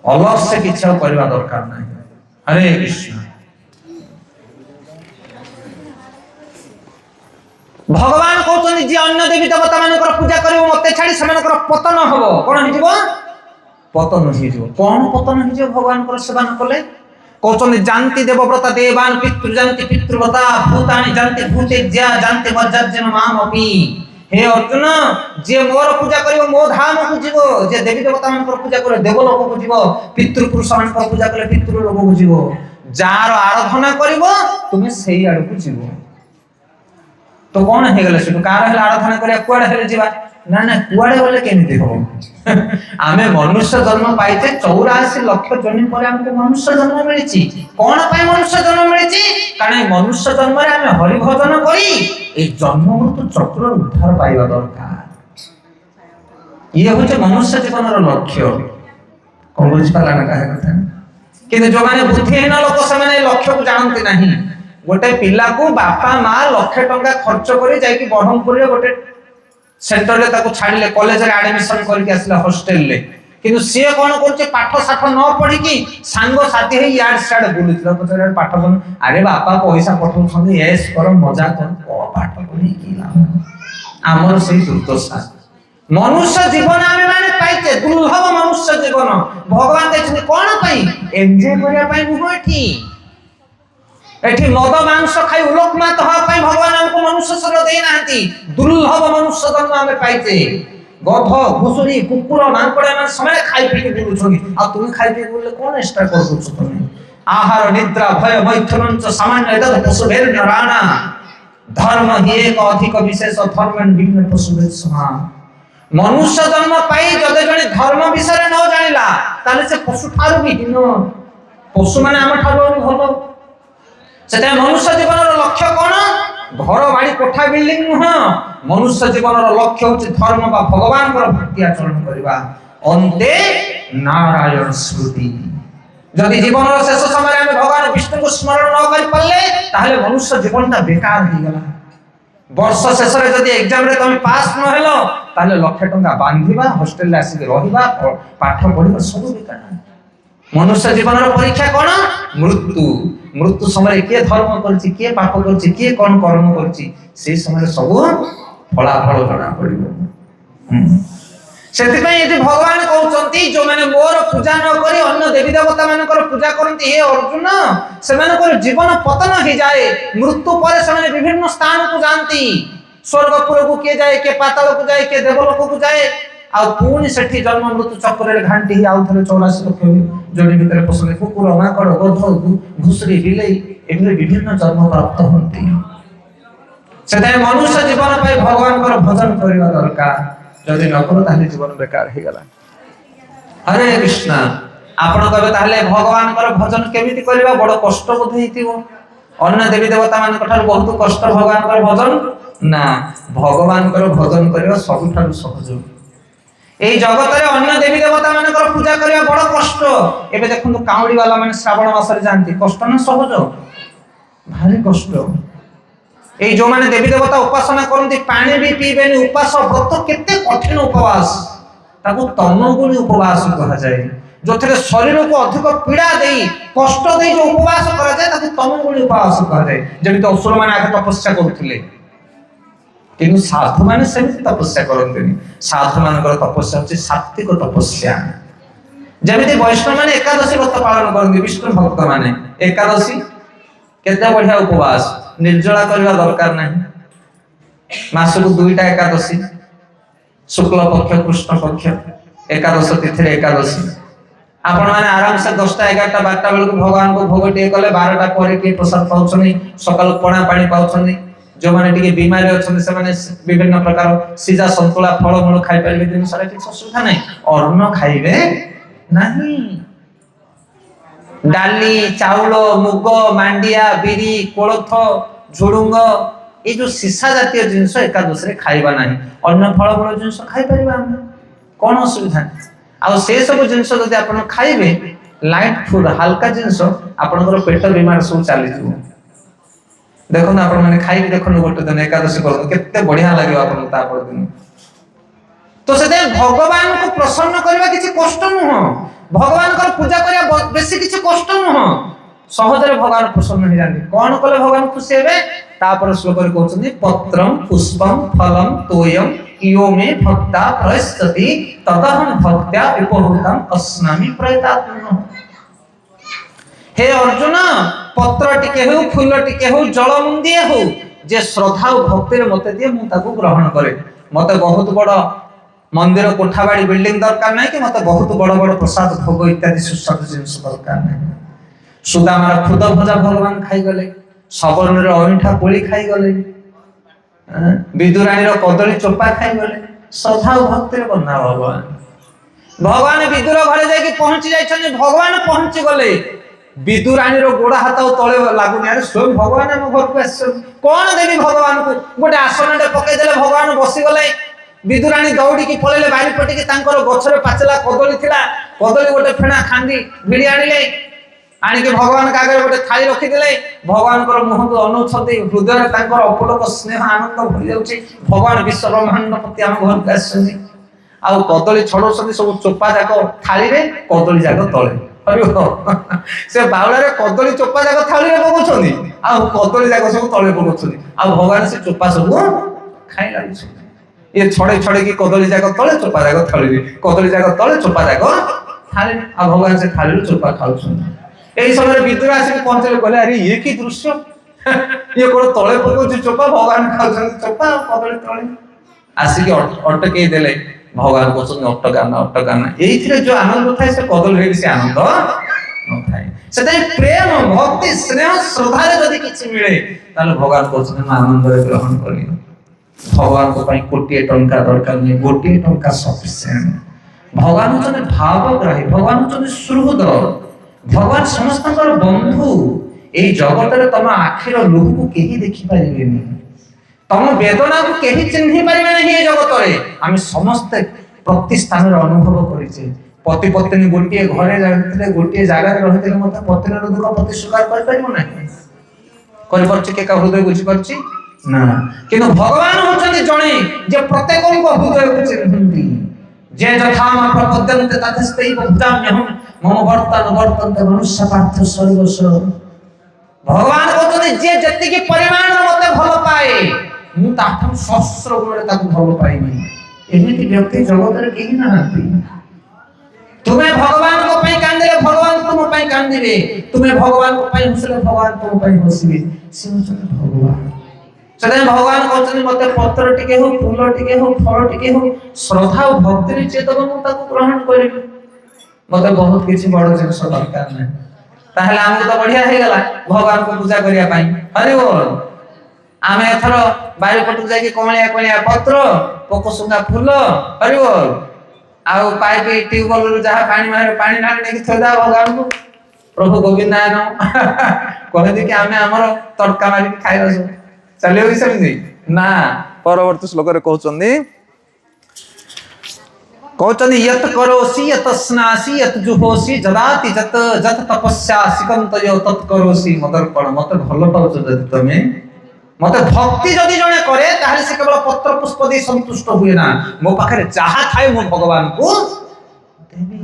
अलग से किछो करबा दरकार नाही हरे कृष्ण भगवान कहउछन्ति जे अन्य देवी देवता मानकर पूजा करिवो मते छाडी समानकर पतन हबो कोन हिजिवो पतन हिजिवो कोन पतन हिजिवो भगवान कर सेवा न कले कहउछन्ति जानति देवव्रता देवान पितृ जानति पितृव्रता भूतानि जानति भूतेज्या जानति वज्रजन मामपि हे अर्जुन जे मोर पूजा करिवो मो धाम को जीवो जे देवी देवता मानकर पूजा करे देवलोक को जीवो पितृ पुरुष मानकर पूजा करे पितृ लोक को जीवो जार आराधना करिवो तुमे सेही आड़ को जीवो तो कौन हे गले से कार हला आराधना करिया कुआडे हेले जीवा ना ना कुआडे गले केमिति हो आमे मनुष्य जन्म पाइते 84 लाख जन्म पर हमको मनुष्य जन्म मिलिछि कोन पाए मनुष्य जन्म मिलिछि कारण मनुष्य जन्म रे आमे हरि भजन करी ए जन्म मृत्यु चक्र उद्धार पाइबा दरकार ये होचे मनुष्य जीवन रो लक्ष्य कोन बुझ पाला ना काहे कथा कि जो माने बुद्धिहीन लोक से माने लक्ष्य को जानते नहीं गोटे पिला को बापा मां लाख टंका खर्च करी जाई कि ब्रह्मपुर रे गोटे सेंटर रे ताको छाडले कॉलेज रे एडमिशन करके आसला हॉस्टल ले কিন্তু ସିଏ କଣ କରୁଛି ପାଠ ସାଠ ନ ପଢିକି ସାଙ୍ଗସାଥି ହେଇ ଇଆଡେ ସିଆଡେ ବୁଲୁଥିଲା ପଚାରେ ପାଠ ପଢ ଆରେ ବାପା ପଇସା ପଠଉଛନ୍ତି ଏସ୍ କର ମଜା କର କଣ ପାଠ ପଢିକି ଆମର ସେଇ ଦୁର୍ଦଶା ମନୁଷ୍ୟ ଜୀବନ ଆମେ ମାନେ ପାଇଛେ ଦୁର୍ଲଭ ମନୁଷ୍ୟ ଜୀବନ ଭଗବାନ ଦେଇଛନ୍ତି କଣ ପାଇଁ ଏନ୍ଜୟ କରିବା ପାଇଁ ନୁହଁ ଏଠି ମଦ ମାଂସ ଖାଇ ଉଲଟମାତ ହବା ପାଇଁ ଭଗବାନ ଆମକୁ ମନୁଷ୍ୟ ଶରୀର ଦେଇନାହାନ୍ତି ଦୁର୍ଲଭ ମନୁଷ୍ୟ ଜନ୍ମ ଆମେ ପାଇଛେ ଗଧ ଘୁଷୁରୀ କୁକୁର ମାଙ୍କଡ ଏମାନେ ସମୟରେ ଖାଇ ପିଇକି ବୁଲୁଛନ୍ତି ଆଉ ତୁମେ ଖାଇ ପିଇକି ବୁଲିଲେ କଣ ଏକ୍ସଟ୍ରା କରୁଛ ତମେ ଆହାର ନିଦ୍ରା ଭୟ ମୈଥୁନଞ୍ଚ ସାମାନ୍ୟ ଏତଦ୍ ପଶୁଭେର୍ନ ରାଣା ଧର୍ମ ହି ଏକ ଅଧିକ ବିଶେଷ ଧର୍ମ ଭିନ୍ନ ପଶୁଭେଦ ସମାନ ମନୁଷ୍ୟ ଜନ୍ମ ପାଇ ଯଦି ଜଣେ ଧର୍ମ ବିଷୟରେ ନ ଜାଣିଲା ତାହେଲେ ସେ ପଶୁ ଠାରୁ ବି ହୀନ ପଶୁ ମାନେ ଆମ ଠାରୁ ଭଲ ସେଟା ମନୁଷ୍ୟ ଜୀବନର ଲକ୍ଷ୍ୟ କଣ ଘର ବାଡ଼ି କୋଠା ବିଲ୍ଡିଂ ନୁହଁ ମନୁଷ୍ୟ ଜୀବନର ଲକ୍ଷ୍ୟ ହେଉଛି ଧର୍ମ ବା ଭଗବାନଙ୍କର ଭକ୍ତି ଆଚରଣ କରିବା ଅନ୍ତେ ନାରାୟଣ ସ୍ମୃତି ଯଦି ଜୀବନର ଶେଷ ସମୟରେ ଆମେ ଭଗବାନ ବିଷ୍ଣୁଙ୍କୁ ସ୍ମରଣ ନ କରିପାରିଲେ ତାହେଲେ ମନୁଷ୍ୟ ଜୀବନଟା ବେକାର ହେଇଗଲା ବର୍ଷ ଶେଷରେ ଯଦି ଏକ୍ଜାମରେ ତମେ ପାସ୍ ନ ହେଲ ତାହେଲେ ଲକ୍ଷେ ଟଙ୍କା ବାନ୍ଧିବା ହଷ୍ଟେଲରେ ଆସିକି ରହିବା ପାଠ ପଢିବା ସବୁ ବେକାର ମନୁଷ୍ୟ ଜୀବନର ପରୀକ୍ଷା କଣ ମୃତ୍ୟୁ ସମୟରେ କିଏ ଧର୍ମ କରିଛି କିଏ ପାପ କରିଛି କିଏ କଣ କର୍ମ କରିଛି ସେଇ ସମୟରେ ସବୁ ଫଳାଫଳ ଜଣା ପଡିବ ସେଥିପାଇଁ ଏଠି ଭଗବାନ କହୁଛନ୍ତି ଯୋଉମାନେ ମୋର ପୂଜା ନ କରି ଅନ୍ୟ ଦେବୀ ଦେବତା ମାନଙ୍କର ପୂଜା କରନ୍ତି ହେ ଅର୍ଜୁନ ସେମାନଙ୍କର ଜୀବନ ପତନ ହେଇଯାଏ ମୃତ୍ୟୁ ପରେ ସେମାନେ ବିଭିନ୍ନ ସ୍ଥାନକୁ ଯାଆନ୍ତି ସ୍ୱର୍ଗପୁରକୁ କିଏ ଯାଏ କିଏ ପାତାଳକୁ ଯାଏ କିଏ ଦେବଲୋକକୁ ଯାଏ ଆଉ ପୁଣି ସେଠି ଜନ୍ମ ମୃତ୍ୟୁ ଚକ୍ରରେ ଘାଣ୍ଟି ହେଇ ଆଉ ଥରେ 84 ଲକ୍ଷ ଯୋଡି ଭିତରେ ପଶନ୍ତି କୁକୁର ମାଙ୍କଡ ଗଧ ଘୁଷୁରୀ ବିଲେଇ ଏଭଳି ବିଭିନ୍ନ ଜନ୍ମ ପ୍ରାପ୍ତ ହୁଅନ୍ତି ସେଥିପାଇଁ ମନୁଷ୍ୟ ଜୀବନ ପାଇଁ ଭଗବାନଙ୍କର ଭଜନ କରିବା ଦରକାର ଯଦି ନ କର ତାହେଲେ ଜୀବନ ବେକାର ହେଇଗଲା ହରେ କୃଷ୍ଣ ଆପଣ କହିବେ ତାହେଲେ ଭଗବାନଙ୍କର ଭଜନ କେମିତି କରିବା ବଡ କଷ୍ଟ ବୋଧ ହେଇଥିବ ଅନ୍ୟ ଦେବୀ ଦେବତା ମାନଙ୍କ ଠାରୁ ବହୁତ କଷ୍ଟ ଭଗବାନଙ୍କର ଭଜନ ନା ଭଗବାନଙ୍କର ଭଜନ କରିବା ସବୁଠାରୁ ସହଜ এই জগତରେ ଅନ୍ୟ ଦେବୀ ଦେବତା ମାନଙ୍କର ପୂଜା କରିବା ବଡ କଷ୍ଟ ଏବେ ଦେଖନ୍ତୁ କାଉଡି ବାଲା ମାନେ ଶ୍ରାବଣ ମାସରେ ଯାଆନ୍ତି କଷ୍ଟ ନା ସହଜ ଭାରି କଷ୍ଟ এই ଯୋଉମାନେ ଦେବୀ ଦେବତା ଉପାସନା କରନ୍ତି ପାଣି ବି ପିଇବେନି ଉପାସ ବ୍ରତ କେତେ କଠିନ ଉପବାସ ତାକୁ ତମଗୁଣି ଉପବାସ କୁହାଯାଏ ଯୋଉଥିରେ ଶରୀରକୁ ଅଧିକ ପୀଡା ଦେଇ କଷ୍ଟ ଦେଇ ଯୋଉ ଉପବାସ କରାଯାଏ ତାକୁ ତମଗୁଣି ଉପବାସ କୁହାଯାଏ ଯେମିତି ଅସୁର ମାନେ ଆଗେ ତପସ୍ୟା କରୁଥିଲେ କିନ୍ତୁ ସାଧୁ ମାନେ ସେମିତି ତପସ୍ୟା କରନ୍ତିନି ସାଧୁ ମାନଙ୍କର ତପସ୍ୟା ହେଉଛି ସାତ୍ବିକ ତପସ୍ୟା ଯେମିତି ବୈଷ୍ଣବ ମାନେ ଏକାଦଶୀ ବ୍ରତ ପାଳନ କରନ୍ତି ବିଷ୍ଣୁ ଭକ୍ତ ମାନେ ଏକାଦଶୀ କେତେ ବଢିଆ ଉପବାସ ନିର୍ଜଳା କରିବା ଦରକାର ନାହିଁ ମାସକୁ 2ଟା ଏକାଦଶୀ ଶୁକ୍ଳ ପକ୍ଷ କୃଷ୍ଣ ପକ୍ଷ ଏକାଦଶ ତିଥିରେ ଏକାଦଶୀ ଆପଣ ମାନେ ଆରାମସେ 10ଟା 11ଟା 12ଟା ବେଳକୁ ଭଗବାନଙ୍କୁ ଭୋଗ ଟିକେ କଲେ 12ଟା ପରେ କିଏ ପ୍ରସାଦ ପାଉଛନ୍ତି ସକାଳୁ ପଣା ପାଣି ପାଉଛନ୍ତି ଯୋଉମାନେ ଟିକେ ବିମାରୀ ଅଛନ୍ତି ସେମାନେ ବିଭିନ୍ନ ପ୍ରକାର ସିଜା ସନ୍ତୁଳା ଫଳମୂଳ ଖାଇପାରିବେ ଜିନିଷରେ କିଛି ଅସୁବିଧା ନାହିଁ ଅନ୍ନ ଖାଇବେ ନାହିଁ ଡାଲି ଚାଉଳ ମୁଗ ମାଣ୍ଡିଆ ବିରି କୋଳଥ ଝୁଡୁଙ୍ଗ এই ଯୋଉ ସିସା ଜାତୀୟ ଜିନିଷ ଏକାଦଶୀରେ ଖାଇବା ନାହିଁ ଅନ୍ୟ ଫଳମୂଳ ଜିନିଷ ଖାଇପାରିବା ଆମେ କଣ ଅସୁବିଧା ଆଉ ସେ ସବୁ ଜିନିଷ ଯଦି ଆପଣ ଖାଇବେ ଲାଇଟ୍ ଫୁଡ୍ ହାଲକା ଜିନିଷ ଆପଣଙ୍କର ପେଟ ବିମାର ସବୁ ଚାଲିଯିବ ଦେଖନ୍ତୁ ଆପଣ ମାନେ ଖାଇକି ଦେଖନ୍ତୁ ଗୋଟେ ଦିନ ଏକାଦଶୀ କରନ୍ତୁ କେତେ ବଢିଆ ଲାଗିବ ଆପଣଙ୍କୁ ତା ପରଦିନ ତ ସେତେ ଭଗବାନଙ୍କୁ ପ୍ରସନ୍ନ କରିବା କିଛି କଷ୍ଟ ନୁହଁ ଭଗବାନଙ୍କର ପୂଜା କରିବା ବେଶୀ କିଛି କଷ୍ଟ ନୁହଁ ସହଜରେ ଭଗବାନ ପ୍ରସନ୍ନ ହେଇଯାନ୍ତି କଣ କଲେ ଭଗବାନ ଖୁସି ହେବେ ତାପରେ ଶ୍ଲୋକରେ କହୁଛନ୍ତି ପତ୍ରಂ ପୁଷ୍ପಂ ଫଲಂ ତୋୟଂ ଇୟୋ ମେ ଭକ୍ତା ପ୍ରୟଶ୍ଚତି ତଦହଂ ଭକ୍ତ୍ୟା ଉପହୃତଂ ଅସ୍ନାମି ପ୍ରୟତାତ୍ମନଃ हे अर्जुन पत्र टिके हो फूल टिके हो जल मुंदिए हो जे श्रद्धा और भक्ति रे मते दिए मु ताको ग्रहण करे मते बहुत बड़ मंदिर कोठाबाड़ी बिल्डिंग दरकार नहीं कि मते बहुत बड़ बड़ प्रसाद भोग इत्यादि सुस्वादु जिनिस दरकार नहीं सुदामार खुद भजा भगवान खाई गले सबर्ण रे अइठा कोली खाई गले विदुरानी रो कदली चोपा खाई गले श्रद्धा और भक्ति रे बन्ना भगवान भगवान विदुर घरे जाके पहुंची जाइछन भगवान पहुंची गले विदुरानी रो गोड़ा हाथ तले लागुनी अरे स्वयं भगवान हम घर को आस कौन देवी भगवान को गोटे आसनटे पकई देले भगवान बसी गले विदुरानी दौड़ी की पळेले बारी पटी की तांकर गछरे पाचला कदली थिला कदली गोटे फेणा खांदी भिड़ी आनिले आनी के भगवान का आगे गोटे थाली रखी देले भगवान को मुह को अनुछति हृदय रे तांकर अपुलक स्नेह आनंद भरि जाउची भगवान विश्व ब्रह्मांड पति हम घर को आसछी ଆଉ କଦଳୀ ଛଡଉଛନ୍ତି ସବୁ ଚୋପା ଯାକ ଥାଳିରେ, କଦଳୀ ଯାକ ତଳେ। ସେ ବାଉଳାରେ କଦଳୀ ଚୋପା ଯାକ ଥାଳିରେ ପକଉଛନ୍ତି, ଆଉ କଦଳୀ ଯାକ ସବୁ ତଳେ ପକଉଛନ୍ତି, ଆଉ ଭଗବାନ ସେ ଚୋପା ସବୁ ଖାଇ ଲାଗୁଛନ୍ତି। ଇଏ ଛଡେଇ ଛଡେଇକି କଦଳୀ ଯାକ ତଳେ, ଚୋପା ଯାକ ଥାଳିରେ, କଦଳୀ ଯାକ ତଳେ, ଚୋପା ଯାକ ଥାଳିରେ, ଆଉ ଭଗବାନ ସେ ଥାଳିରୁ ଚୋପା ଖାଉଛନ୍ତି। এই ସମୟରେ ବିଦୁର ଆସିକି ପହଞ୍ଚିଲେ, କହିଲେ ଆରେ ଇଏ କି ଦୃଶ୍ୟ, ଇଏ କଣ ତଳେ ପକଉଛି ଚୋପା, ଭଗବାନ ଖାଉଛନ୍ତି ଚୋପା ଆଉ କଦଳୀ ତଳେ। ଆସିକି ଅଟକେଇ ଦେଲେ। ଭଗବାନ କହୁଛନ୍ତି ଅଟକାନା। ଏଇଥିରେ ଯୋଉ ଆନନ୍ଦ ଥାଏ ସେ କଦଳୀରେ ବି ସେ ଆନନ୍ଦ ନଥାଏ। ସେଥିପାଇଁ ପ୍ରେମ, ଭକ୍ତି, ସ୍ନେହ, ଶ୍ରଦ୍ଧାରେ ଯଦି କିଛି ମିଳେ ତାହେଲେ ଭଗବାନ କହୁଛନ୍ତି ମୁଁ ଆନନ୍ଦରେ ଗ୍ରହଣ କରିବି। ଭଗବାନଙ୍କ ପାଇଁ କୋଟିଏ ଟଙ୍କା ଦରକାର ନାହିଁ, ଗୋଟିଏ ଟଙ୍କା ସଫିସିଏଣ୍ଟ। ଭଗବାନ ହଉଛନ୍ତି ଭାବଗ୍ରାହୀ, ଭଗବାନ ହଉଛନ୍ତି ସୁହୃଦ, ଭଗବାନ ସମସ୍ତଙ୍କର ବନ୍ଧୁ। ଏଇ ଜଗତରେ ତମ ଆଖିର ଲୁହକୁ କେହି ଦେଖିପାରିବେନି, ତମ ବେଦନାକୁ କେହି ଚିହ୍ନି ପାରିବେ ନାହିଁ। ଏ ଜଗତରେ ଆମେ ସମସ୍ତେ ପ୍ରତି ସ୍ଥାନରେ ଅନୁଭବ କରିଛେ। ପତି ପତ୍ନୀ ଗୋଟିଏ ଘରେ ରହିଥିଲେ, ଗୋଟିଏ ଜାଗାରେ ରହିଥିଲେ ମଧ୍ୟ ପତ୍ନୀର ଦୁଃଖ ପତି ସ୍ୱୀକାର କରିପାରିବ ନାହିଁ। କରିପାରୁଛି କେ କାହା ହୃଦୟ ବୁଝିପାରୁଛି ନା? କିନ୍ତୁ ଭଗବାନ ହଉଛନ୍ତି ଜଣେ ଯେ ପ୍ରତ୍ୟେକଙ୍କ ହୃଦୟକୁ ଚିହ୍ନନ୍ତି। ଯେ ଯଥା ପ୍ରପଦ୍ୟନ୍ତେ ତଥୈବ ଭୂତାମ୍ୟହଂ ମମ ବର୍ତ୍ତନ୍ତେ ମନୁଷ୍ୟ ପାର୍ଥ ସର୍ବସ୍ୱ। ଭଗବାନ କହୁଛନ୍ତି ଯିଏ ଯେତିକି ପରିମାଣରେ ମତେ ଭଲ ପାଏ, ମୁଁ ତାଠୁ ସହସ୍ର ଗୁଣରେ ତାକୁ ଭଲ ପାଇବି। ଏମିତି ବ୍ୟକ୍ତି ଜଗତରେ କେହି ନାହାନ୍ତି। ତୁମେ ଭଗବାନଙ୍କ ପାଇଁ କାନ୍ଦିଲେ ଭଗବାନ ତୁମ ପାଇଁ କାନ୍ଦିବେ, ତୁମେ ଭଗବାନଙ୍କ ପାଇଁ ହସିଲେ ଭଗବାନ ତୁମ ପାଇଁ ହସିବେ। ସେ ହଉଛନ୍ତି ଭଗବାନ। ସେଥିପାଇଁ ଭଗବାନ କହୁଛନ୍ତି ମତେ ପତ୍ର ଟିକେ ହଉ, ଫୁଲ ଟିକେ ହଉ, ଫଳ ଟିକେ ହଉ, ଶ୍ରଦ୍ଧା ଓ ଭକ୍ତିରେ ଯିଏ ଦବ ମୁଁ ତାକୁ ଗ୍ରହଣ କରିବି। ମତେ ବହୁତ କିଛି ବଡ ଜିନିଷ ଦରକାର ନାହିଁ। ତାହେଲେ ଆମକୁ ତ ବଢିଆ ହେଇଗଲା ଭଗବାନଙ୍କୁ ପୂଜା କରିବା ପାଇଁ। ହରି ବୋଲ। ଆମେ ଏଥର ବାରି ପଟକୁ ଯାଇକି କଅଁଳିଆ କଅଁଳିଆ ପତ୍ର, ପୋକସୁଙ୍ଗା ଫୁଲ, ହରି ବୋଲ, ଆଉ ପାଇପ୍ ଟ୍ୟୁବୱେଲରୁ ଯାହା ପାଣି ମାରେ ପାଣି ଢାଳି ନେଇକି ଥୋଇଦବା ଭଗବାନଙ୍କୁ। ପ୍ରଭୁ ଗୋବିନ୍ଦାୟ ନମଃ କହିଦେଇକି ଆମେ ଆମର ତଡକା ମାରିକି ଖାଇବା ସବୁ। ଚାଲିବ କି ସେମିତି? ନା। ପରବର୍ତ୍ତୀ ଶ୍ଲୋକରେ କହୁଛନ୍ତି ୟତ୍ କରୋସି ୟତ୍ ସ୍ନାସି ୟତ୍ ଜୁହୋସି ଯଦାତି ଯତ୍ ଯତ୍ ତପସ୍ୟା ସିକନ୍ତୟ ତତ୍ କରୋସି ମଦର୍ପଣ। ମତେ ଭଲ ପାଉଛ ଯଦି ତମେ, ମତେ ଭକ୍ତି ଯଦି ଜଣେ କରେ ତାହେଲେ ସେ କେବଳ ପତ୍ର ପୁଷ୍ପ ଦେଇ ସନ୍ତୁଷ୍ଟ ହୁଏ ନା, ମୋ ପାଖରେ ଯାହା ଥାଏ ମୁଁ ଭଗବାନଙ୍କୁ ଦେବି।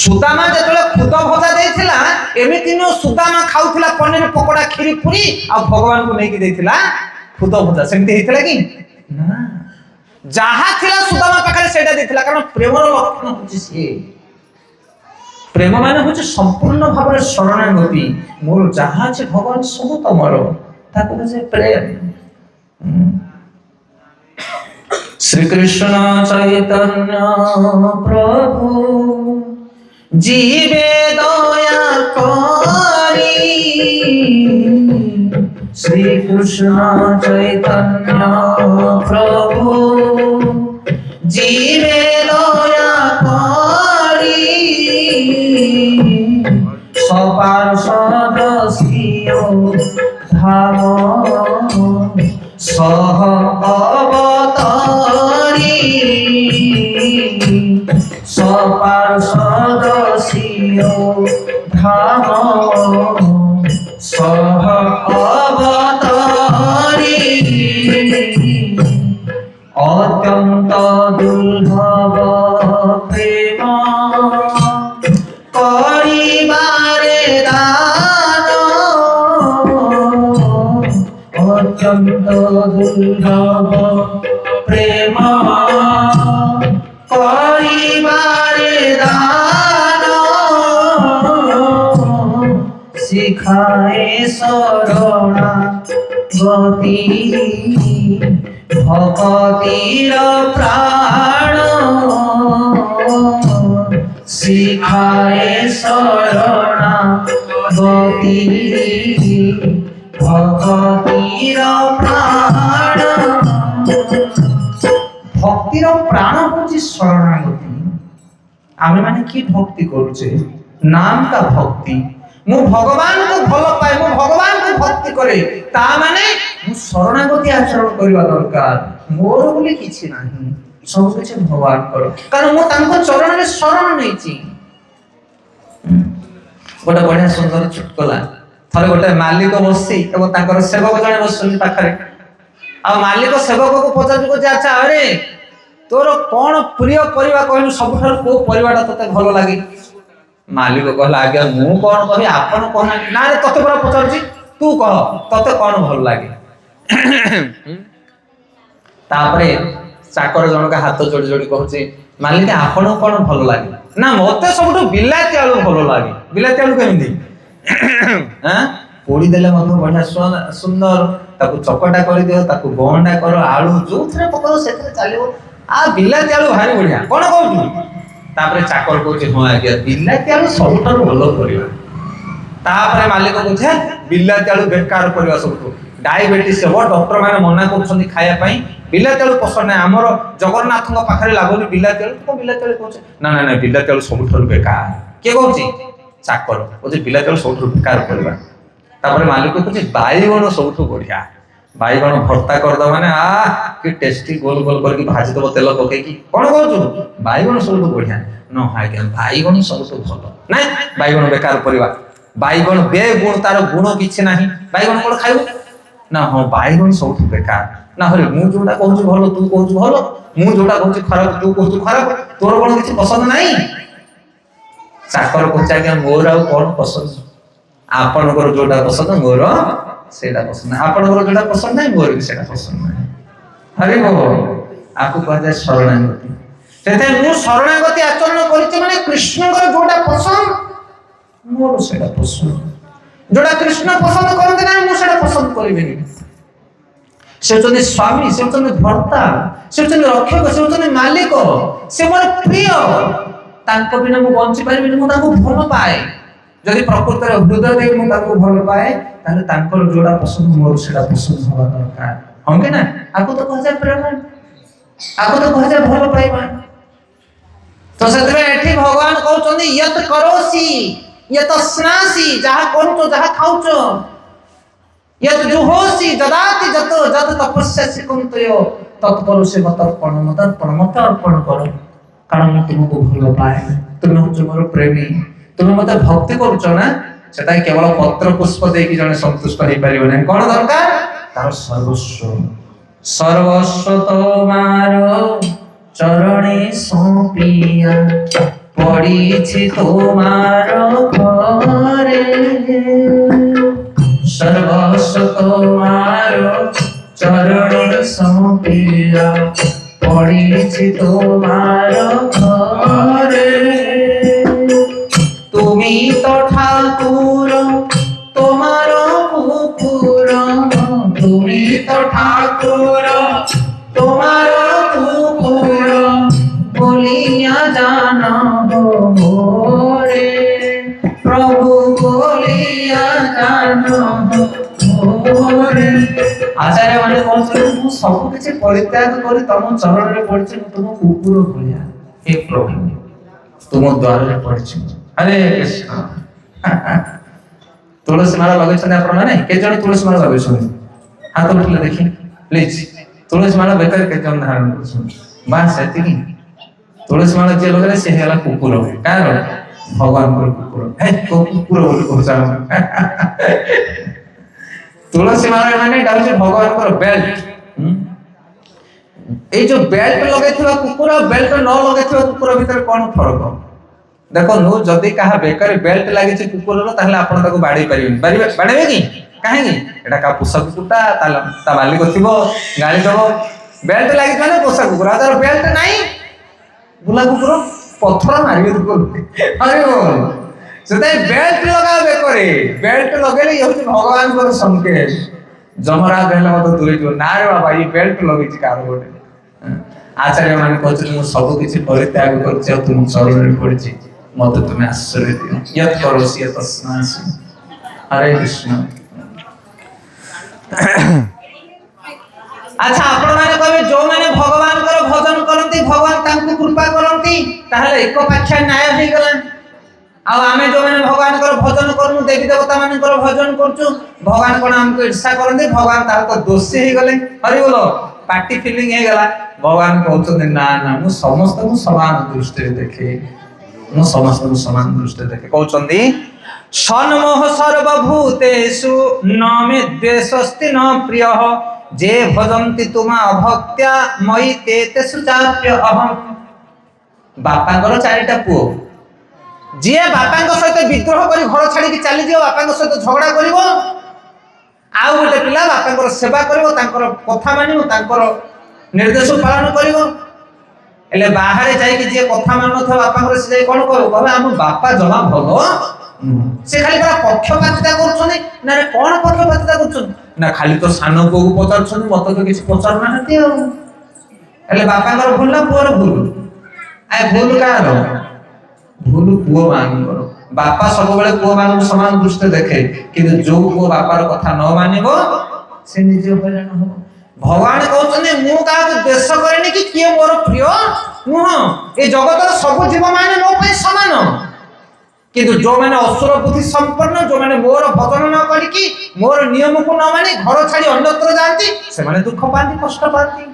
ସୁଦାମା ଯେତେବେଳେ ଖୁଦ ଭଜା ଦେଇଥିଲା, ଏମିତି ନୁହଁ ସୁଦାମା ଖାଉଥିଲା ପନିର ପକୋଡା କ୍ଷୀରି ପୁରୀ ଆଉ ଭଗବାନଙ୍କୁ ନେଇକି ଦେଇଥିଲା ଖୁଦ ଭଜା। ସେମିତି ହେଇଥିଲା କି? ନା। ଯାହା ଥିଲା ସୁଦାମା ପାଖରେ ସେଇଟା ଦେଇଥିଲା, କାରଣ ପ୍ରେମର ଲକ୍ଷଣ ହଉଛି ସିଏ। ପ୍ରେମ ମାନେ ହଉଛି ସମ୍ପୂର୍ଣ୍ଣ ଭାବରେ ଶରଣାଗତି। ମୋର ଯାହା ଅଛି ଭଗବାନ ସବୁ ତମର, ତାକୁ ହଉଛି ପ୍ରେମ। শ্রীকৃষ্ণ চৈতন্য প্রভু জীবে দয়া করি, শ্রীকৃষ্ণ চৈতন্য প্রভু জীবে দয়া করি, সপার্ষদ ধাম সহ অবতারি, সপার্ষদ ধাম সহ অবতারি, অত্যন্ত দুর্লভ প্রেম করিবারে দান, অত্যন্ত দুর্লভ প্রেম করিবারে দান, শিখায়ে শরণাগতি ভকতির প্রাণ, শিখায়ে শরণাগতি ভকতির প্রাণ। ভক্তির প্রাণ হচ্ছে শরণাগতি। আমি মানে কি ভক্তি করছে? নাম কা ভক্তি। ମୁଁ ଭଗବାନଙ୍କୁ ଭଲ ପାଏ, ମୁଁ ଭଗବାନଙ୍କୁ ଭକ୍ତି କରେ, ତା ମାନେ ମୁଁ ଶରଣାଗତି ଆଚରଣ କରିବା ଦରକାର। ମୋର ବୋଲି କିଛି ନାହିଁ, ସବୁ କିଛି ଭଗବାନଙ୍କର, କାରଣ ମୁଁ ତାଙ୍କ ଚରଣରେ ଶରଣ ନେଇଛି। ଗୋଟେ ବଢିଆ ସୁନ୍ଦର ଚୁଟକଲା। ଥରେ ଗୋଟେ ମାଲିକ ବସି ଏବଂ ତାଙ୍କର ସେବକ ଜଣେ ବସିଛନ୍ତି ପାଖରେ, ଆଉ ମାଲିକ ସେବକକୁ ପଚାରୁଛି, ଆଚ୍ଛା ଆରେ तोर कौन प्रिय परिवा कहलु सबठार को परिवाटा तते भलो लागे मालिक कहला आज्ञा मु कौन कहि आपन कहना ना रे तते बरा पचारछि तू कह तते कौन भलो लागे तापरे चाकर जन का हाथ जोड़ी जोड़ी कहछि मालिक आपन कौन भलो लागे ना मते सबठो बिलाती आलू भलो लागे बिलाती आलू केमिति हां पोड़ी देले मत बढ़िया सुंदर ताकू चकटा कर दियो ताकू बंडा करो आलू जो थरे पकरो सेथरे चलिबो आ बिलाती आलू भारी बढ़िया कोन कहू तापरे चाकर कहछि हां आज्ञा बिलाती आलू सबठार भलो परिवा तापरे मालिक कहछि बिलाती आलू बेकार परिवा सबठो डायबिटीज हो डॉक्टर माने मना करछन खाया पई बिलाती आलू पसंद है हमर जगन्नाथ को पाखरे लागोनी बिलाती आलू तो बिलाती आलू कहछ ना ना ना बिलाती आलू सबठार बेकार के कहछि चाकर कहछि बिलाती आलू सबठार बेकार परिवा तापरे मालिक कहछि बाईगण सबठो बढ़िया बाईगण भर्ता कर दो माने आ कि टेस्टी गोल गोल करके भाजी दबो तेल पके की कोन कहछु बाईगण सबठो बढ़िया न हाय के बाईगण सबठो भलो नै बाईगण बेकार परिवा बाईगण बेगुण तार गुण किछि नाही बाईगण कोन खाइबो ना हो बाईगण सबठो बेकार ना हरे मु जोडा कहछु भलो तू कहछु भलो मु जोडा कहछु खराब तू कहछु खराब तोर कोन किछि पसंद नाही चाकर कहछा के मोर आ कोन पसंद आपन को जोडा पसंद मोर सेडा पसंद आपन को जोडा पसंद नाही मोर भी सेडा पसंद नाही हरे हो आपको कह जाय शरणागति सेते मु शरणागति आचरण करिछि माने कृष्ण को जोडा पसंद मोर सेडा पसंद जोडा कृष्ण पसंद करते ना मु सेडा पसंद करिबेनी से होचनी स्वामी से होचनी भर्ता से होचनी रक्षक से होचनी मालिक से मोर प्रिय तांको बिना मु बंची परिबिनी मु तांको भलो पाए जदि प्रकृत रे हृदय दे मु तांको भलो पाए ताले तांको जोडा पसंद मोर सेडा पसंद होबा दरकार हम के ना आको तो कह जाय प्रेम आको तो कह जाय भलो पाइबा तो सेतबे एठी भगवान कहउचंदी यत करोसी यत स्नासी जहा कोनतो जहा खाउचो यत जुहोसी जदाति जत जत तपस्या सिकुंतयो तत्पर से मत अर्पण करो कारण मैं तुमको भलो पाए तुम हो मोर प्रेमी तुम मत भक्ति करूचो ना सेटा केवल पत्र पुष्प देकी जने संतुष्ट होई परिबो नै कोन दरकार तार सर्वस्व सर्वस्व तुम्हारो चरणे सोपिया पड़ी छी तुम्हारो घरे सर्वस्व तुम्हारो चरणे सोपिया पड़ी छी तुम्हारो घरे तुमी तो ठाकुर तुम्हारो कुकुर तुमी तो ठाकुर तुम्हारो कुकुर बोलिया जाना हो मोरे प्रभु बोलिया जाना हो मोरे आचार्य माने कहछन मु सब किछि परित्याग करी तम चरण रे पड़छि तुम कुकुर बोलिया हे प्रभु तुम द्वार रे पड़छि हरे कृष्ण तुलसी माला लगैछन आपण माने के जण तुलसी माला लगैछन हाथ उठले देखि प्लीज तुलसी माला बेकर के जण धारण करछन बास एतिकी तुलसी माला जे लगले से हेला कुकुर कार भगवान को कुकुर हे कुकुर बोल कहछा तुलसी माला माने डाउचे भगवान को बेल्ट ए जो बेल्ट लगैथिबा कुकुर बेल्ट न लगैथिबा कुकुर भीतर कोन फरक देखो नु जदी कहा बेकर बेल्ट लागि छै कुकुर रो ताहले आपण ताको बाडै परिबेनी बाडैबे की काहे की एटा का पोसा कुकुरटा ता मालिक थिबो गाली दबो बेल्ट लागि माने पोसा कुकुर आदार बेल्ट नाही बुला कुकुर पत्थर मारिबे कुकुर अरे बोल सेते बेल्ट लगाबे करे बेल्ट लगेले यो भगवान को संकेत जमरा देला मत दूरे जो ना रे बाबा ये बेल्ट लगै छै कार गोटे आचार्य माने कहछन मु सब किछि परित्याग करछि तुम चरण रे पड़छि मत तुम आश्रय दियो यत करोसी यत स्नासी हरे कृष्ण अच्छा आपण माने कहबे जो माने भगवान कर भजन करंती भगवान तांको कृपा करंती ताहले एक पाख्या न्याय होई गला आ आमे जो माने भगवान कर भजन करनु देवी देवता माने कर भजन करछु भगवान कोन हमको ईर्षा करंती भगवान ताको दोषी होई गले हरि बोलो पार्टी फीलिंग हे गला भगवान कहउछन ना ना मु समस्त मु समान दृष्टि देखे मु समस्त मु समान दृष्टि देखे कहउछन सन्मोह सर्वभूतेषु न मे द्वेषस्ति न प्रियः जे भजन्ति तुमा अभक्त्या मयि ते तेषु चाप्य अहम्। बापांकर चारिटा पुओ, जी बापांक सहित विद्रोह करी घर छाड़ी चली जाओ, बापांक सहित झगड़ा करिवो, आउ गोटे पिला बापांकर सेवा करिवो, तांकर कथा मानिवो, तांकर निर्देश पालन करिवो। एले बाहर जाई कि जे कथा मानु था बापांकर से कोन करो, कहबे हम बापा जमा भलो से खाली बड़ा पक्षपातिता करछनी ना रे, कोन पक्षपातिता करछन ना, खाली तो सानो को पचारछन, मत तो किछ पचार ना हती। एले बापांकर भूल ना पुअर भूल, आए भूल का रो भूल पुओ मानकर। बापा सब बेले पुओ मान समान दृष्टि देखे, किंतु जो पुओ बापार कथा न मानिबो से निजे हरान हो। भगवान कहउछने मु का देश करेनी कि किए मोर प्रिय नुह, ए जगतर सब जीव माने मो पई समान, किंतु जो माने असुर बुद्धि संपन्न, जो माने मोर भजन न करी कि मोर नियम को न माने घर छाड़ी अन्यत्र जांती, से माने दुख पाती, कष्ट पाती।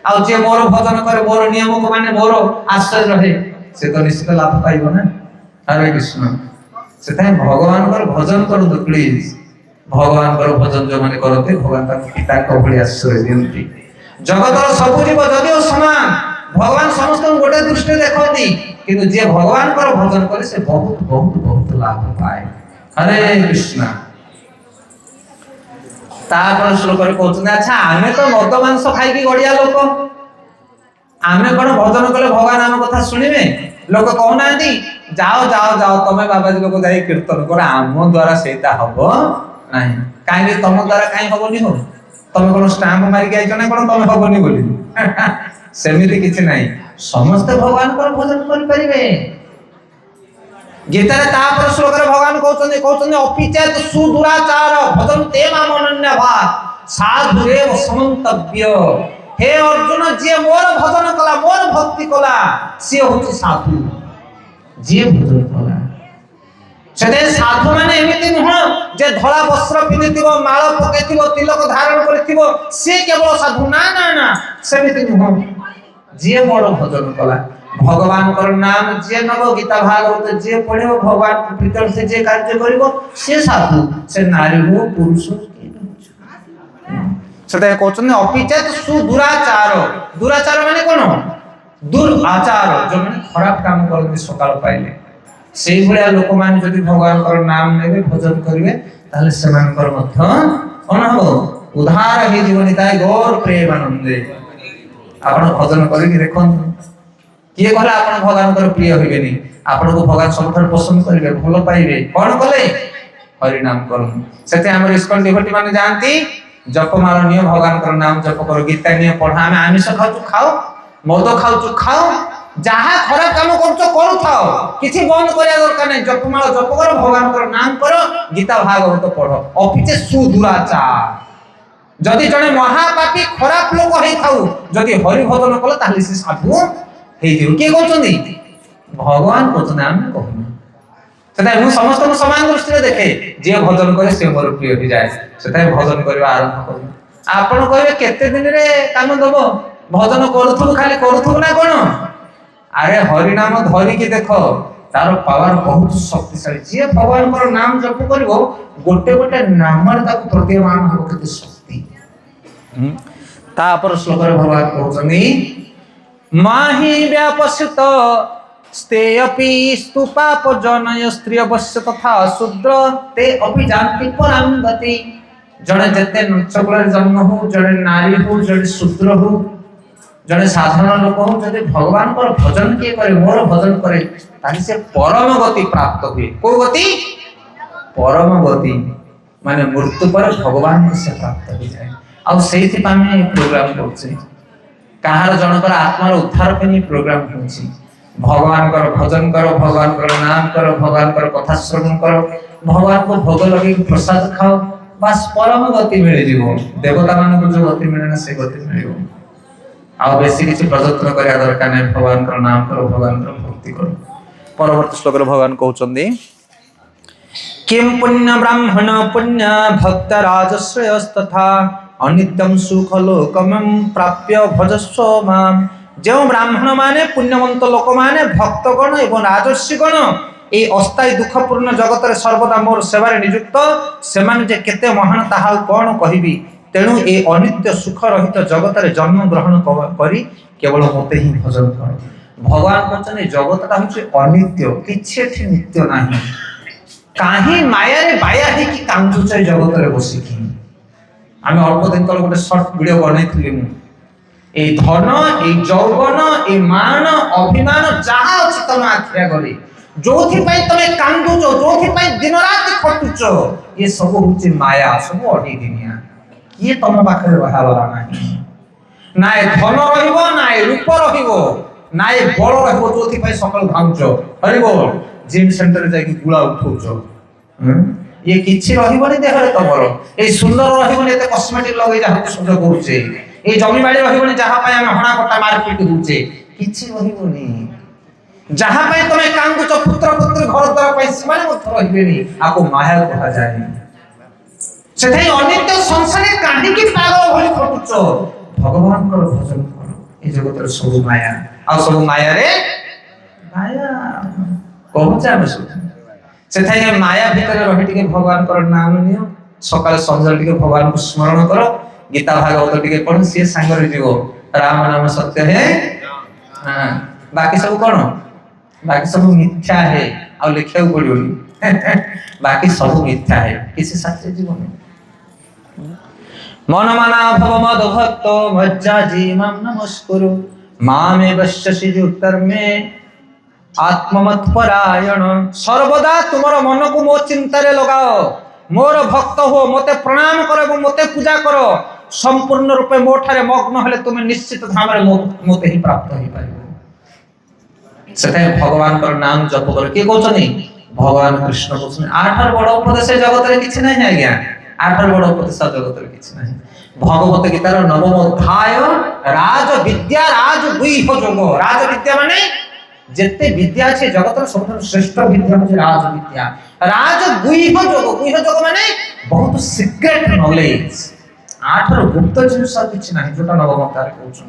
आ जे मोर भजन करे, मोर नियम को माने मोर आश्रय रहे, से तो निश्चित लाभ पाइबो ना। हरे कृष्ण। से ताई भगवान कर भजन करू प्लीज। भगवान कर भजन जो माने करते, भगवान ताक पिता को भली आश्रय दियंती। जगतर सब जीव जदिओ समान, भगवान समस्त गोटे दृष्टि देखती, किंतु जे भगवान कर भजन करे से बहुत बहुत बहुत लाभ पाए। हरे कृष्ण। तापर श्लोक रे कहउछन, अच्छा आमे तो मद मांस खाई की गड़िया लोक, आमे कोन भजन कले भगवान आम कथा सुनिबे? लोक कहउनांती जाओ जाओ जाओ तमे बाबाजी लोक जाई कीर्तन कर, आम द्वारा सेटा हबो नाही। काहे तम द्वारा काहे हबोनी हो? तमे कोन स्टैम्प मारि के आइछ ना कोन तमे हबोनी बोली? सेमिति किछि नाही, समस्त भगवान कर भजन कर परिबे। गीता रे तापर श्लोक रे भगवान कहउछन अपिचेत सुदुराचार भजन ते माम अनन्य भाव साधुरेव समन्तव्य। हे अर्जुन, जे मोर भजन कला, मोर भक्ति कला, से होछि साधु। जे भजन कला सेते साधु माने एमिति नुह जे धला वस्त्र पिनिथिबो, माळ पकेथिबो, तिलक धारण करिथिबो, से केवल साधु ना ना ना, सेमिति नुह। जे मोर भजन कला, भगवान कर नाम जे नबो, गीता भागवत जे पढिबो, भगवान प्रीतर से जे कार्य करिवो, से साधु। से नारी हो पुरुष हो सेते कहउछन अपिचेत सुदुराचार। दुराचार माने कोन? दुराचार, जो माने खराब काम करते सकाळ पाइले, सेही भलिया लोक मान जदि भगवान कर नाम नेबे, भजन करिवे, ताले सेमानकर मध्य कोन हो? उद्धार हे जीवनी ताई गौर प्रेम आनंदे। आपण भजन करिक देखन, किए कहला आपण भगवान कर प्रिय होइबेनी? आपण को भगवान सबथर पसंद करिवे, भलो पाइबे। कोन कले? हरि नाम करन। सेते हमर इस्कन डिभोटी माने जानती, जपमाला नियो, भगवान कर नाम जप करो, गीता नियो पढ़ा। आमे आमिष खाउ खाओ, मद खाउ खाओ, जहा खराब काम करछो करू थाओ, किछि बंद करिया दरकार नै। जपमाला जप करो, भगवान कर नाम करो, गीता भागवत पढ़ो। अपिचे सुदुराचार। जदि जने महापापी खराब लोक हेइ थाउ, जदि हरि भजन कले ताले से साधु हेइ दिउ। के कहउछन्ती? भगवान कहउछन, आमे कहू। सेता मु समस्त को समान दृष्टि रे देखे, जे भजन करे से मोर प्रिय हो जाए। सेता भजन करबा आरंभ करू। आपण कहबे केते दिन रे काम दबो? भजन करूथु खाली करूथु ना कोन? अरे हरि नाम धरि के देखो, तार पावर बहुत शक्तिशाली। जे भगवान कर नाम जप करिवो, गोटे गोटे नाम रे ताको प्रतिमान हो केते शक्ति। तापर श्लोक रे भगवान कहउछनी, माहि व्यापसित स्तेयपि स्तुपाप जनय स्त्री अवश्य तथा शूद्र ते अपि जानति परां गति। जने जते नचकुल जन्म हो, जने नारी हो, जने शूद्र हो, जने साधारण लोक हो, जदि भगवान कर भजन के करे, मोर भजन करे, तानि से परम गति प्राप्त हुए। को गति? परम गति माने मृत्यु पर भगवान से प्राप्त हो जाए। आ सेहिथि पामे प्रोग्राम करछे, काहार जनकर आत्मार उद्धार पनि प्रोग्राम होछि। भगवान कर भजन करो, भगवान कर नाम करो, भगवान कर कथा श्रवण करो, भगवान को भोग लगे प्रसाद खाओ, बस परम गति मिल जीवो। देवता मान को जो गति मिले ना, से गति मिलिबो। आ बेसी किछि प्रयत्न करिया दरकार नै, भगवान कर नाम करो, भगवान कर भक्ति करो। परवर्ती श्लोक रे भगवान कहउछन्ती, किम पुण्य ब्राह्मण पुण्य भक्त राजश्रेयस्तथा अनित्यं सुख लोकमं प्राप्य भजस्व माम। जो ब्राह्मण माने, पुण्यवंत लोक माने, भक्तगण एवं राजर्षिगण ए अस्थायी दुखपूर्ण जगत रे सर्वदा मोर सेवारे नियुक्त, सेमाने जे केते महान ताहा कोन कहिबी। तेणु ए अनित्य सुख रहित जगत रे जन्म ग्रहण करी केवल मते ही भजन कर। भगवान कहते जगतटा हूँ अनित्य, किछि एठी नित्य नाही। काहे माया रे बाया हे कि कांदुच जगत रे बसिकी। आमे अल्प दिन तले गोटे शॉर्ट वीडियो बनैथिली मु ए धन ए यौवन ए मान अभिमान जहा अछि तम आखिया गरे जोथि पय तमे कांदुच जोथि पय दिन रात खटुच ये सब होछि माया, सब अडी दुनिया। ये तम पाखरे रहावाला नाही। ना ए धन रहिबो, ना ए रूप रहिबो, ना ए बल रहिबो जोथि पय सकल भाउच हरि बोल जिम सेंटर जाकी गुला उठौच। ये किछि रहिबोनी देहरे तमरो ए सुंदर रहिबोनी एते कॉस्मेटिक लगै जा सुंदर करूचे ए जमी बाड़ी रहिबोनी जहा पय हम हणा कटा मारपीट होउचे किछि रहिबोनी। जहा पय तमे कांदुच पुत्र पुत्र घर द्वार पय माने मत रहिबेनी आको माया कहा जाय। सेथै अनित्य संसारे कांडी की पागल भली खटुच। भगवान को भजन करो। ए जगत सब माया आ सब माया रे माया कहूचे हम सब से माया भितर रही टिके भगवान कर नाम नियो। सकाल संध्या टिके भगवान को स्मरण करो। गीता भागवत टिके पढ़ सी सांगरे जीवो। राम नाम सत्य है। हां बाकी सब कोन बाकी सब मिथ्या है आ लिखिया पड़ियोनी। बाकी सब मिथ्या है किसी सत्य जीवन मन मना भव मद भक्त मज्जा जीवम नमस्कुरु मामे वश्यसि युक्तर्मे आत्ममत परायण। सर्वदा तुमर मन को मो चिंता रे लगाओ, मोर भक्त हो, मते प्रणाम करो, मते पूजा करो। संपूर्ण रूपे मो ठारे मग्न हले तुम निश्चित धाम रे मते ही प्राप्त होई पाइबो। सेते भगवान कर नाम जप करो। के कहछनी भगवान कृष्ण कहछनी आठर बड़ उपदेश जगत रे किछि नै आज्ञा। आठर बड़ उपदेश जगत रे किछि नै। भगवत गीतार नवम अध्याय राज विद्या राज गुह्य योग। राज विद्या माने जेते विद्या छे जगतर सबसे श्रेष्ठ विद्या होय राज विद्या। राज गुह्य योग, गुह्य योग माने बहुत सीक्रेट नॉलेज। आठर गुप्त जिनिस किछि नाही जोटा नवम अध्याय कहउछन।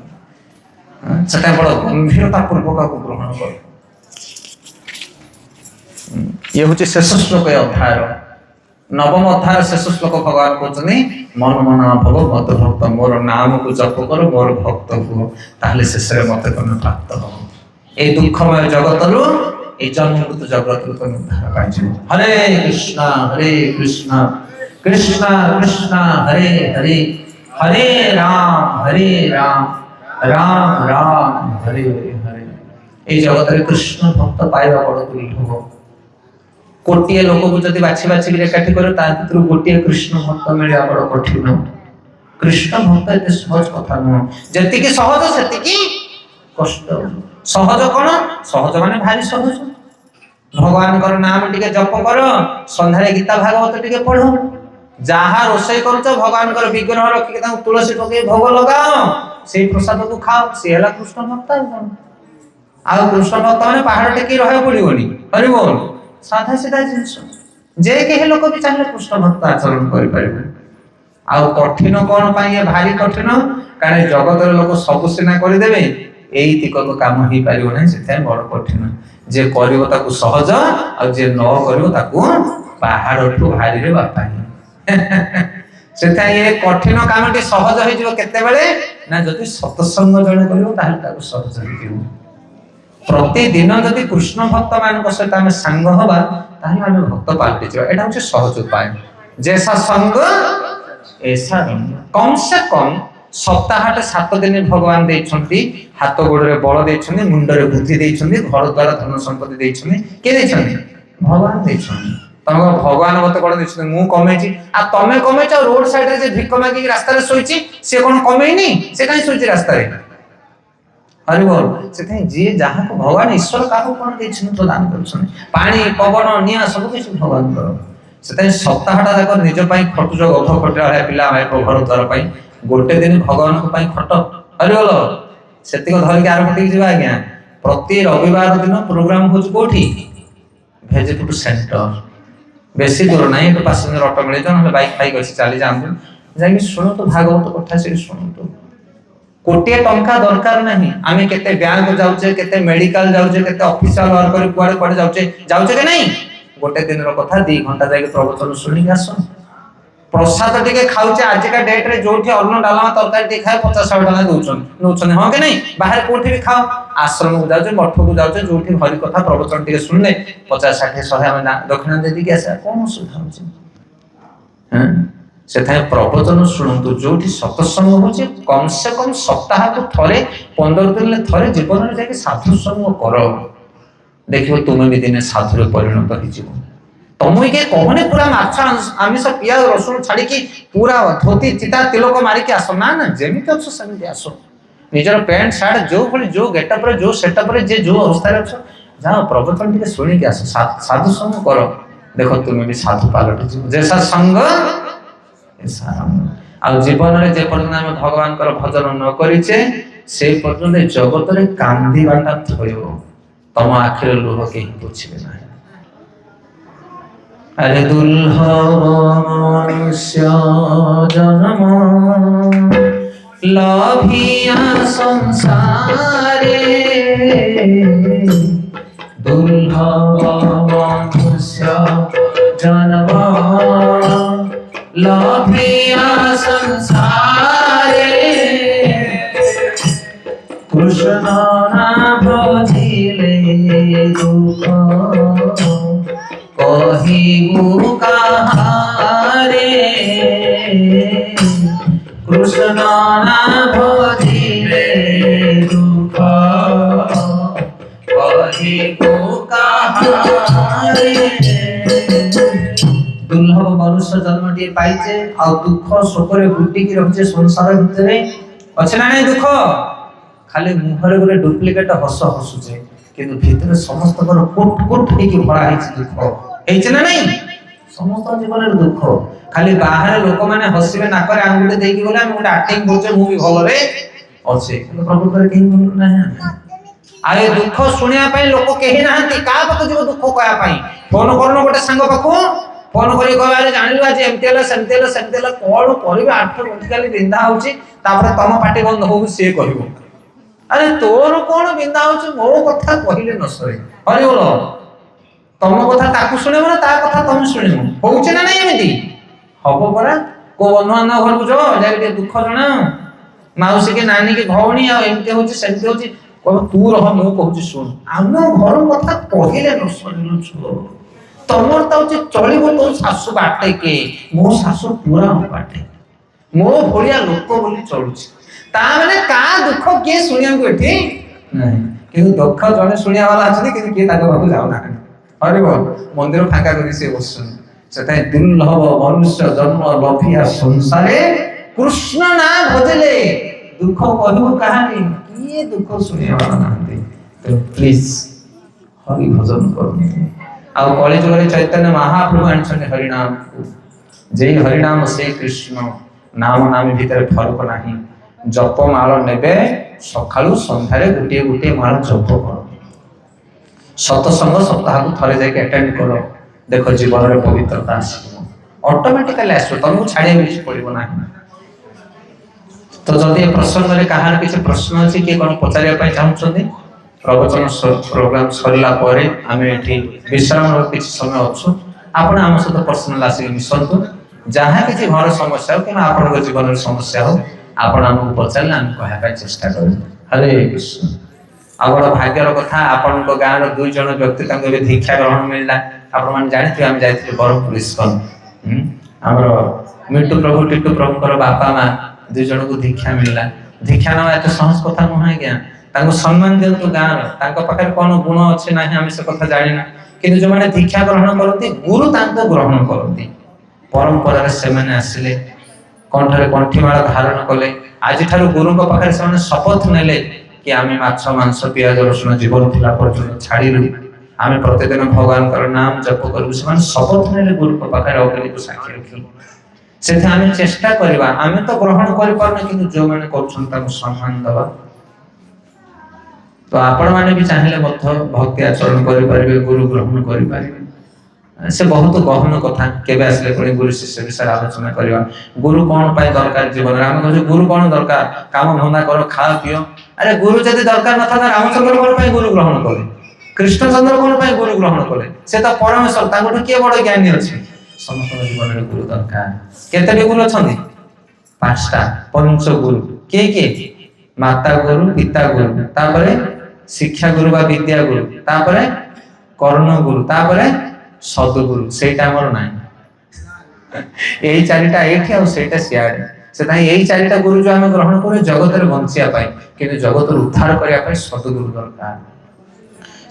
सेटा बड़ गंभीरता पूर्वक को ग्रहण कर। ये होचे शेष श्लोक अध्याय नवम अध्याय शेष श्लोक। भगवान कहउछनी मन मना भव मत भक्त मोर नाम को जप करो, मोर भक्त हो, ताहले शेष रे मते तमे प्राप्त हो। ए दुखमय जगत रु ए जन्म मृत्यु जगत रु तमे उद्धार पाइछो। हरे कृष्ण कृष्ण कृष्ण हरे हरे हरे राम राम राम हरे हरे। ए जगत रे कृष्ण भक्त पाइबा बड़ दुर्लभ। कोटिए लोक को जदि बाछि बाछि के एकाठी करो ता भितर गोटिए कृष्ण भक्त मिलिया बड़ कठिन। कृष्ण भक्त एते सहज कथा न। जति कि सहज सेति कि कष्ट। सहज कोन सहज माने भारी सहज। भगवान कर नाम टिके जप करो, संध्यारे गीता भागवत टिके पढ़ो, जहा रोषे करूछ भगवान कर विग्रह रखि ता तुलसी पके भोग लगाओ, सेई प्रसाद को खाओ, से हला कृष्ण भक्त। आ कृष्ण भक्त माने पहाड़ टेकी रहे पड़िबोनी। हरि बोल साधा सीधा जिंस जे के लोक भी चाहे कृष्ण भक्त आचरण करि परिबे। आ कठिन कोन पाए भारी कठिन कारण जगत रे लोक सब सेना करि देबे एई तिकक काम ही पारिबो नै। सेते बड़ कठिन। जे करिवो ताकू सहज आ जे न करिवो ताकू पहाड़ ठु भारी रे बापा। सेते ये कठिन कामटी सहज होई जिवो केते बेले ना जति सत्संग जणे करिवो ताहे ताकू सहज होई जिवो। प्रतिदिन जदि कृष्ण भक्त मान सहित आम सांग हवा ताहे आम भक्त पाल्टी जा। एटा होचे सहज उपाय। जैसा संग ऐसा रंग। कम से कम सप्ताहटे 7 दिन भगवान देइछंती। हाथ गोड़े बल देइछंती, मुंडरे बुद्धि देइछंती, घर द्वार धन संपत्ति देइछंती। के देइछंती भगवान देइछंती। तम भगवान मते कोन देइछंती मु कमेची आ तमे कमेच रोड साइड रे जे भिक मागी रास्ता रे सोइची से कोन कमेइनी से काई सोइची रास्ता रे। हरि बोल सेथे जे जहा को भगवान ईश्वर काको कोन देइछन प्रदान करछन। पानी पवन निया सब किछ भगवान करो। सेथे सप्ताहटा जाक निज पई खटुज गध खटरा पिला भाई घर द्वार पई गोटे दिन भगवान को पई खट। हरि बोल सेतिक धर के आर पटी जिबा आज्ञा। प्रति रविवार दिन प्रोग्राम होच कोठी भेजिटेबल सेंटर। बेसी दूर नाही तो पैसेंजर ऑटो मिले जन बाइक फाइक अछि चली जाम जाई सुनो तो भागवत कथा से सुनो तो। कोटिए टंका दरकार नहीं। आमे केते बैंक जाउचे, केते मेडिकल जाउचे, केते ऑफिशियल वर्क कर कुआडे कुआडे जाउचे के नहीं। गोटे दिन रो कथा 2 घंटा जाके प्रवचन सुनि आसो। प्रसाद टिके खाऊचे आजिका डेट रे जोठी अन्न डालमा तरकारी टिके खाए 50-100 टका नौछन हाँ कि नहीं बाहर कोठी भी खाओ आश्रम को जाओ मठ को जाओ जोठी हरि कथा प्रवचन टिके सुनले 50-60-100 हम दक्षिणा दे दी के आसे कोन सुधा होची हैं सेथा प्रवचन सुनतु जोठी सत्संग होची कम से कम सप्ताह को थरे 15 दिन ले थरे जीवन रे जाके साधु संग करो देखियो तुम भी दिने साधु रे परिणत हो जीवो तमुई के कहने पूरा माछ आमिष पियाज रसुन छाड़ी की पूरा धोती चिता तिलक मारी के आसो ना ना जेमित अछो समिति आसो निजर पैंट शर्ट जो भली जो गेटअप रे जो सेटअप रे जे जो अवस्था रे अछो जाओ प्रवचन के सुनी के आसो साधु संग करो देखो तुम भी साधु पालट जीव जैसा संग ऐसा आ जीवन रे जे पर्यंत हम भगवान कर भजन न करिचे से पर्यंत जगत रे कांदी बाटा थयो तम आखिर लुह के ही बुझिबे ना अरे दुल्हा मनुष्य जन्म लाभिया संसारे दुल्हा मनुष्य जन्म लाभिया संसारे कृष्ण ना भजिले दुख कहिबु कहारे कृष्ण ना भजिले दुख कहिबु कहारे दुर्लभ मनुष्य जन्म टी पाइचे आ दुख शोक रे गुटी की रखजे संसार भितरे अछि ना नहीं दुख खाली मुहरे गोरे डुप्लिकेट हस हसुचे किंतु भीतर समस्त कर कोट कोट हेकी भरा हेछि दुख हेछि ना नहीं समस्त जीवन रे दुख खाली बाहर लोक माने हसिबे ना करे आंगुटे देकी बोले हम गोटे एक्टिंग करछे मूवी भलो रे अछि किंतु प्रभु करे केही बोलु ना आए दुख सुनिया पई लोक केही नाहंती का पक जीव दुख कया पई फोन करनो गोटे संग पाखो फोन करी कहबारे जानिलु आज एमटीएल सेमटीएल कोन करबे 8 घंटा खाली बिंदा होछि तापर तम पाटी बंद हो से कहबो अरे तोर कोन बिंदा होछ मो कथा कहिले न सरे हरि बोल तम कथा ताकू सुनेबो ना ता कथा तुम सुनेबो होउछ ना नहीं एमिति हबो परा को बन्धु ना घर बुझो जाके दुख जणा माउसी के नानी के भौणी आ एमिति होछ सेमिति होछ को तू रह मो कहूछ सुन हम घर कथा कहिले न सरे छु तमर त होछ चलिबो तो सासु बाटे के मो सासु पूरा बाटे मो भलिया लोक बोली चलुछ ता माने का दुख के सुनिया को एठी नहीं किंतु दुख जने सुनिया वाला अछि कि के ताको बाबू जाउ ना अरे बोल मंदिर फाका करी से बसन सेता दुर्लभ मनुष्य जन्म लभिया संसारे कृष्ण ना भजले दुख कहबो कहानी के दुख सुनिया वाला नांती तो प्लीज हरि भजन करू आ कॉलेज वाले चैतन्य महाप्रभु अनछने हरि नाम जय हरि नाम से कृष्ण नाम नाम भीतर फरक नाही जप माल नेबे सकाळू संध्यारे गुटे गुटे माल जप करो सत्संग सप्ताह को थरे जाके अटेंड करो देखो जीवन रे पवित्रता आसी ऑटोमेटिकली आसो तुमको छाड़े भी पड़िबो ना तो जदि प्रसंग रे कहार किछ प्रश्न अछि के कोन पचारिया पय चाहउछन्ती प्रवचन प्रोग्राम सरिला परे आमे एठी विश्राम रो किछ समय अछु आपण हम सहित पर्सनल आसी मिसंतु जहाँ किछ घर समस्या हो कि आपण जीवन रे समस्या हो आपण हमको पचारले हम कहया पय चेष्टा करू हरे कृष्ण आबड़ भाग्यर कथा आपण को गाँव दुई जन व्यक्ति तांको बे दीक्षा ग्रहण मिलला आपण मान जानिथि हम जाइथिले बरहपुर इस्कन हमर मिट्टू प्रभु टिट्टू प्रभु कर बापा मां दुई जन को दीक्षा मिलला दीक्षा ना एत सहज कथा नहै ज्ञान तांको सम्मान देंतु गाँव तांको पाखर कोन गुण अछि नाही हम से कथा जानिना किंतु जो माने दीक्षा ग्रहण करती गुरु तांको ग्रहण करती परंपरा से माने आसिले कंठरे कंठीमाला धारण कले आज ठारू गुरु को पाखर से माने शपथ नेले कि आमे माछ मांस पियाज रसुन जीवन थिला पर्यंत छाड़ीलु आमे प्रतिदिन भगवान कर नाम जप करू से माने शपथ नेले गुरु को पाखर अग्नि को साक्षी रखी सेथे आमे चेष्टा करबा आमे तो ग्रहण करि पारना किंतु जो माने करछन ताको सम्मान दबा तो आपण माने भी चाहिले मध्य भक्ति आचरण करि परिबे गुरु ग्रहण करि परिबे से बहुत गहन कथा केबे आसले कोनी गुरु शिष्य विषय आलोचना करबा गुरु कोन पाई दरकार जीवन रे हम कहू गुरु कोन दरकार काम धंदा करो खा पियो अरे गुरु जदि दरकार न था रामचंद्र कोन पाई गुरु ग्रहण कले कृष्णचंद्र कोन पाई गुरु ग्रहण कले से तो परमेश्वर तागोठ के बड़ ज्ञानी अछि समस्त जीवन में गुरु दरकार केते गुरु अछंती पांचटा पंच गुरु के माता गुरु पिता गुरु तापरे शिक्षा गुरु बा विद्या गुरु तापरे कर्ण गुरु तापरे सद्गुरु सेटा हमर नाही एही चारिटा एठी आ सेटा सियाडे से ताई एही चारिटा गुरु जो हम ग्रहण करे जगत रे बंचिया पाई किंतु जगत रे उद्धार करिया पाई सद्गुरु दरकार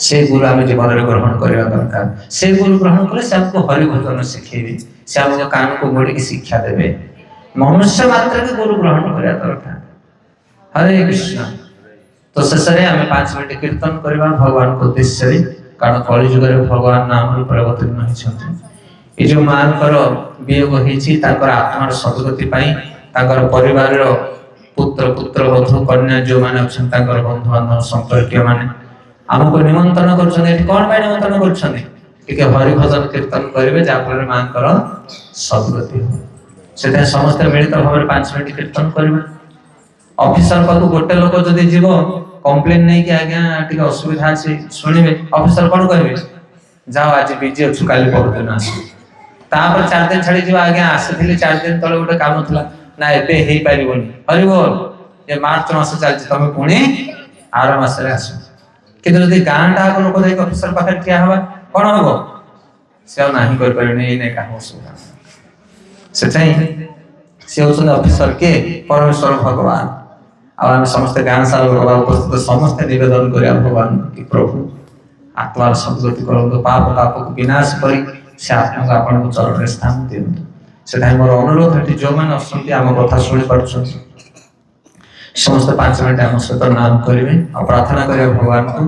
से गुरु आम जीवन में ग्रहण करने दरकार से गुरु ग्रहण कले से हमको हरि भजन शिखेबे से हमको कान को मोड़ी की शिक्षा देवे मनुष्य मात्र के गुरु ग्रहण करने दरकार हरे कृष्ण तो शेष में आम 5 मिनट कीर्तन करवा भगवान को उद्देश्य कारण कलिजुग भगवान नाम रूप अवतीर्ण होती जो मां वियोग होकर आत्मार सदगति परिवार पुत्र पुत्र वधु कन्या जो मैंने बंधु बांधव संपर्क मैंने आमको निमंत्रण कर कौन निमंत्रण कर हरि भजन कीर्तन करेंगे जहाँफल माँ सदगति हो समस्त मिलित भाव में 5 मिनट कीर्तन करेंगे ऑफिसर पाखु गोटे लोक जदि जीव कंप्लेन नहीं कि आज्ञा टी असुविधा अच्छी शुणे ऑफिसर कौन कहे जाओ आज बिजी अच्छु काली परदिन आस 4 दिन छाड़ी जी आज्ञा आसी 4 दिन तले गोटे काम था ना एबे हे पारिबोनी हरि बोल ये मार्च मास चलछि तमे पुणी आर मास रे आसो किंतु जदि गाँ टाक लोक जाई ऑफिसर पाखे ठिया हवा कौन हम से नहीं कर पारे नहीं काम असुविधा से होते ऑफिसर के परमेश्वर भगवान आम समस्त गाँ सारा उपस्थित समस्त निवेदन कर भगवान कि प्रभु आत्मार सदगति करूँ पाप पाप को विनाश कर से आत्मा को आपण चरण स्थान दिंतु से मोर अनुरोध है जो मैंने अच्छा आम कथा शुणी पार्छ समस्त 5 मिनट आम सहित नाम करेंगे और प्रार्थना करें भगवान को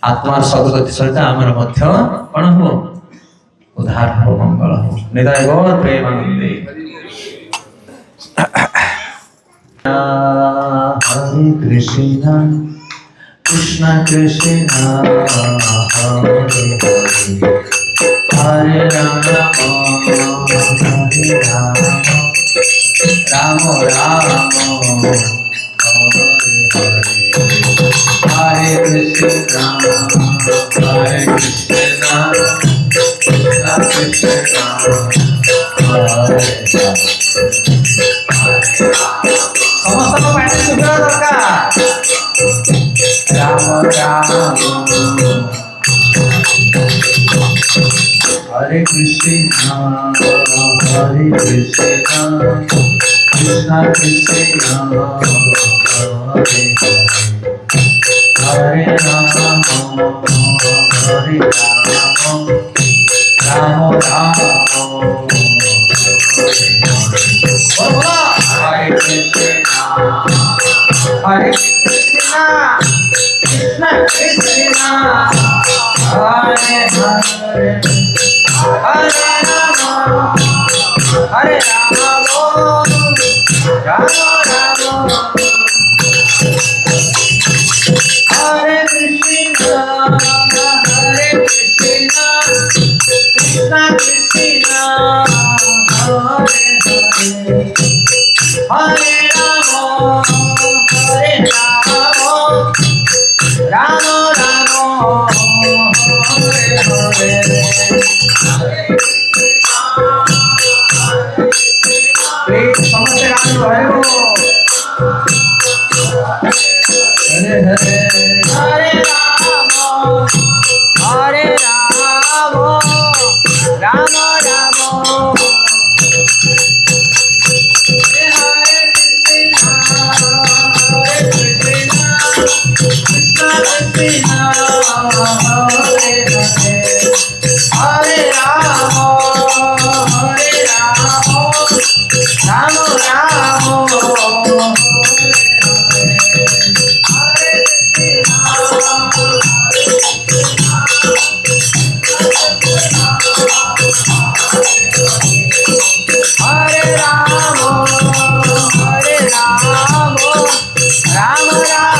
आत्मार सदगति सहित आमर कौन हो उद्धार हो मंगल हो निदाय गौर प्रेमानंदे हरे कृष्ण कृष्ण कृष्ण हरे हरे हरे राम हरे राम राम राम हरे कृष्ण हरे कृष्ण कृष्ण समस्त पानी सुविधा दरकार राम राम हरे कृष्ण हरे कृष्ण कृष्ण कृष्ण हरे राम हरे राम राम राम हरे कृष्ण हरे कृष्ण कृष्ण कृष्ण हरे हरे हरे राम हरे राम राम राम हरे कृष्ण हरे कृष्ण कृष्ण कृष्ण हरे हरे हरे राम हरे राम राम राम हरे हरे समस्त राम हरे हरे हरे राम हरे राम राम राम हरे कृष्ण कृष्ण कृष्ण हरे हरे हरे राम हरे राम राम राम हरे राम राम राम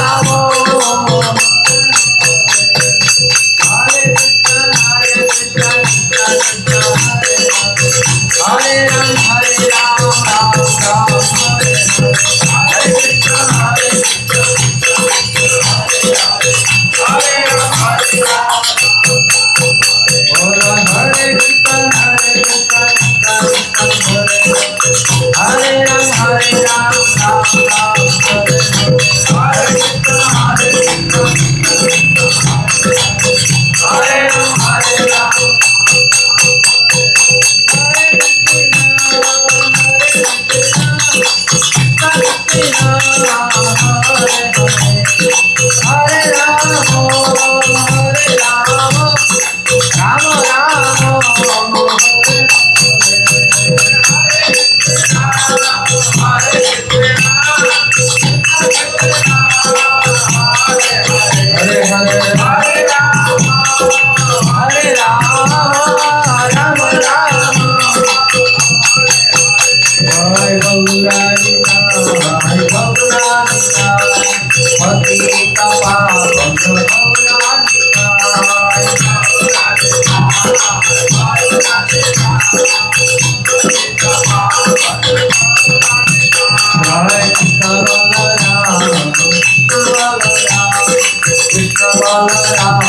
Krishna Balala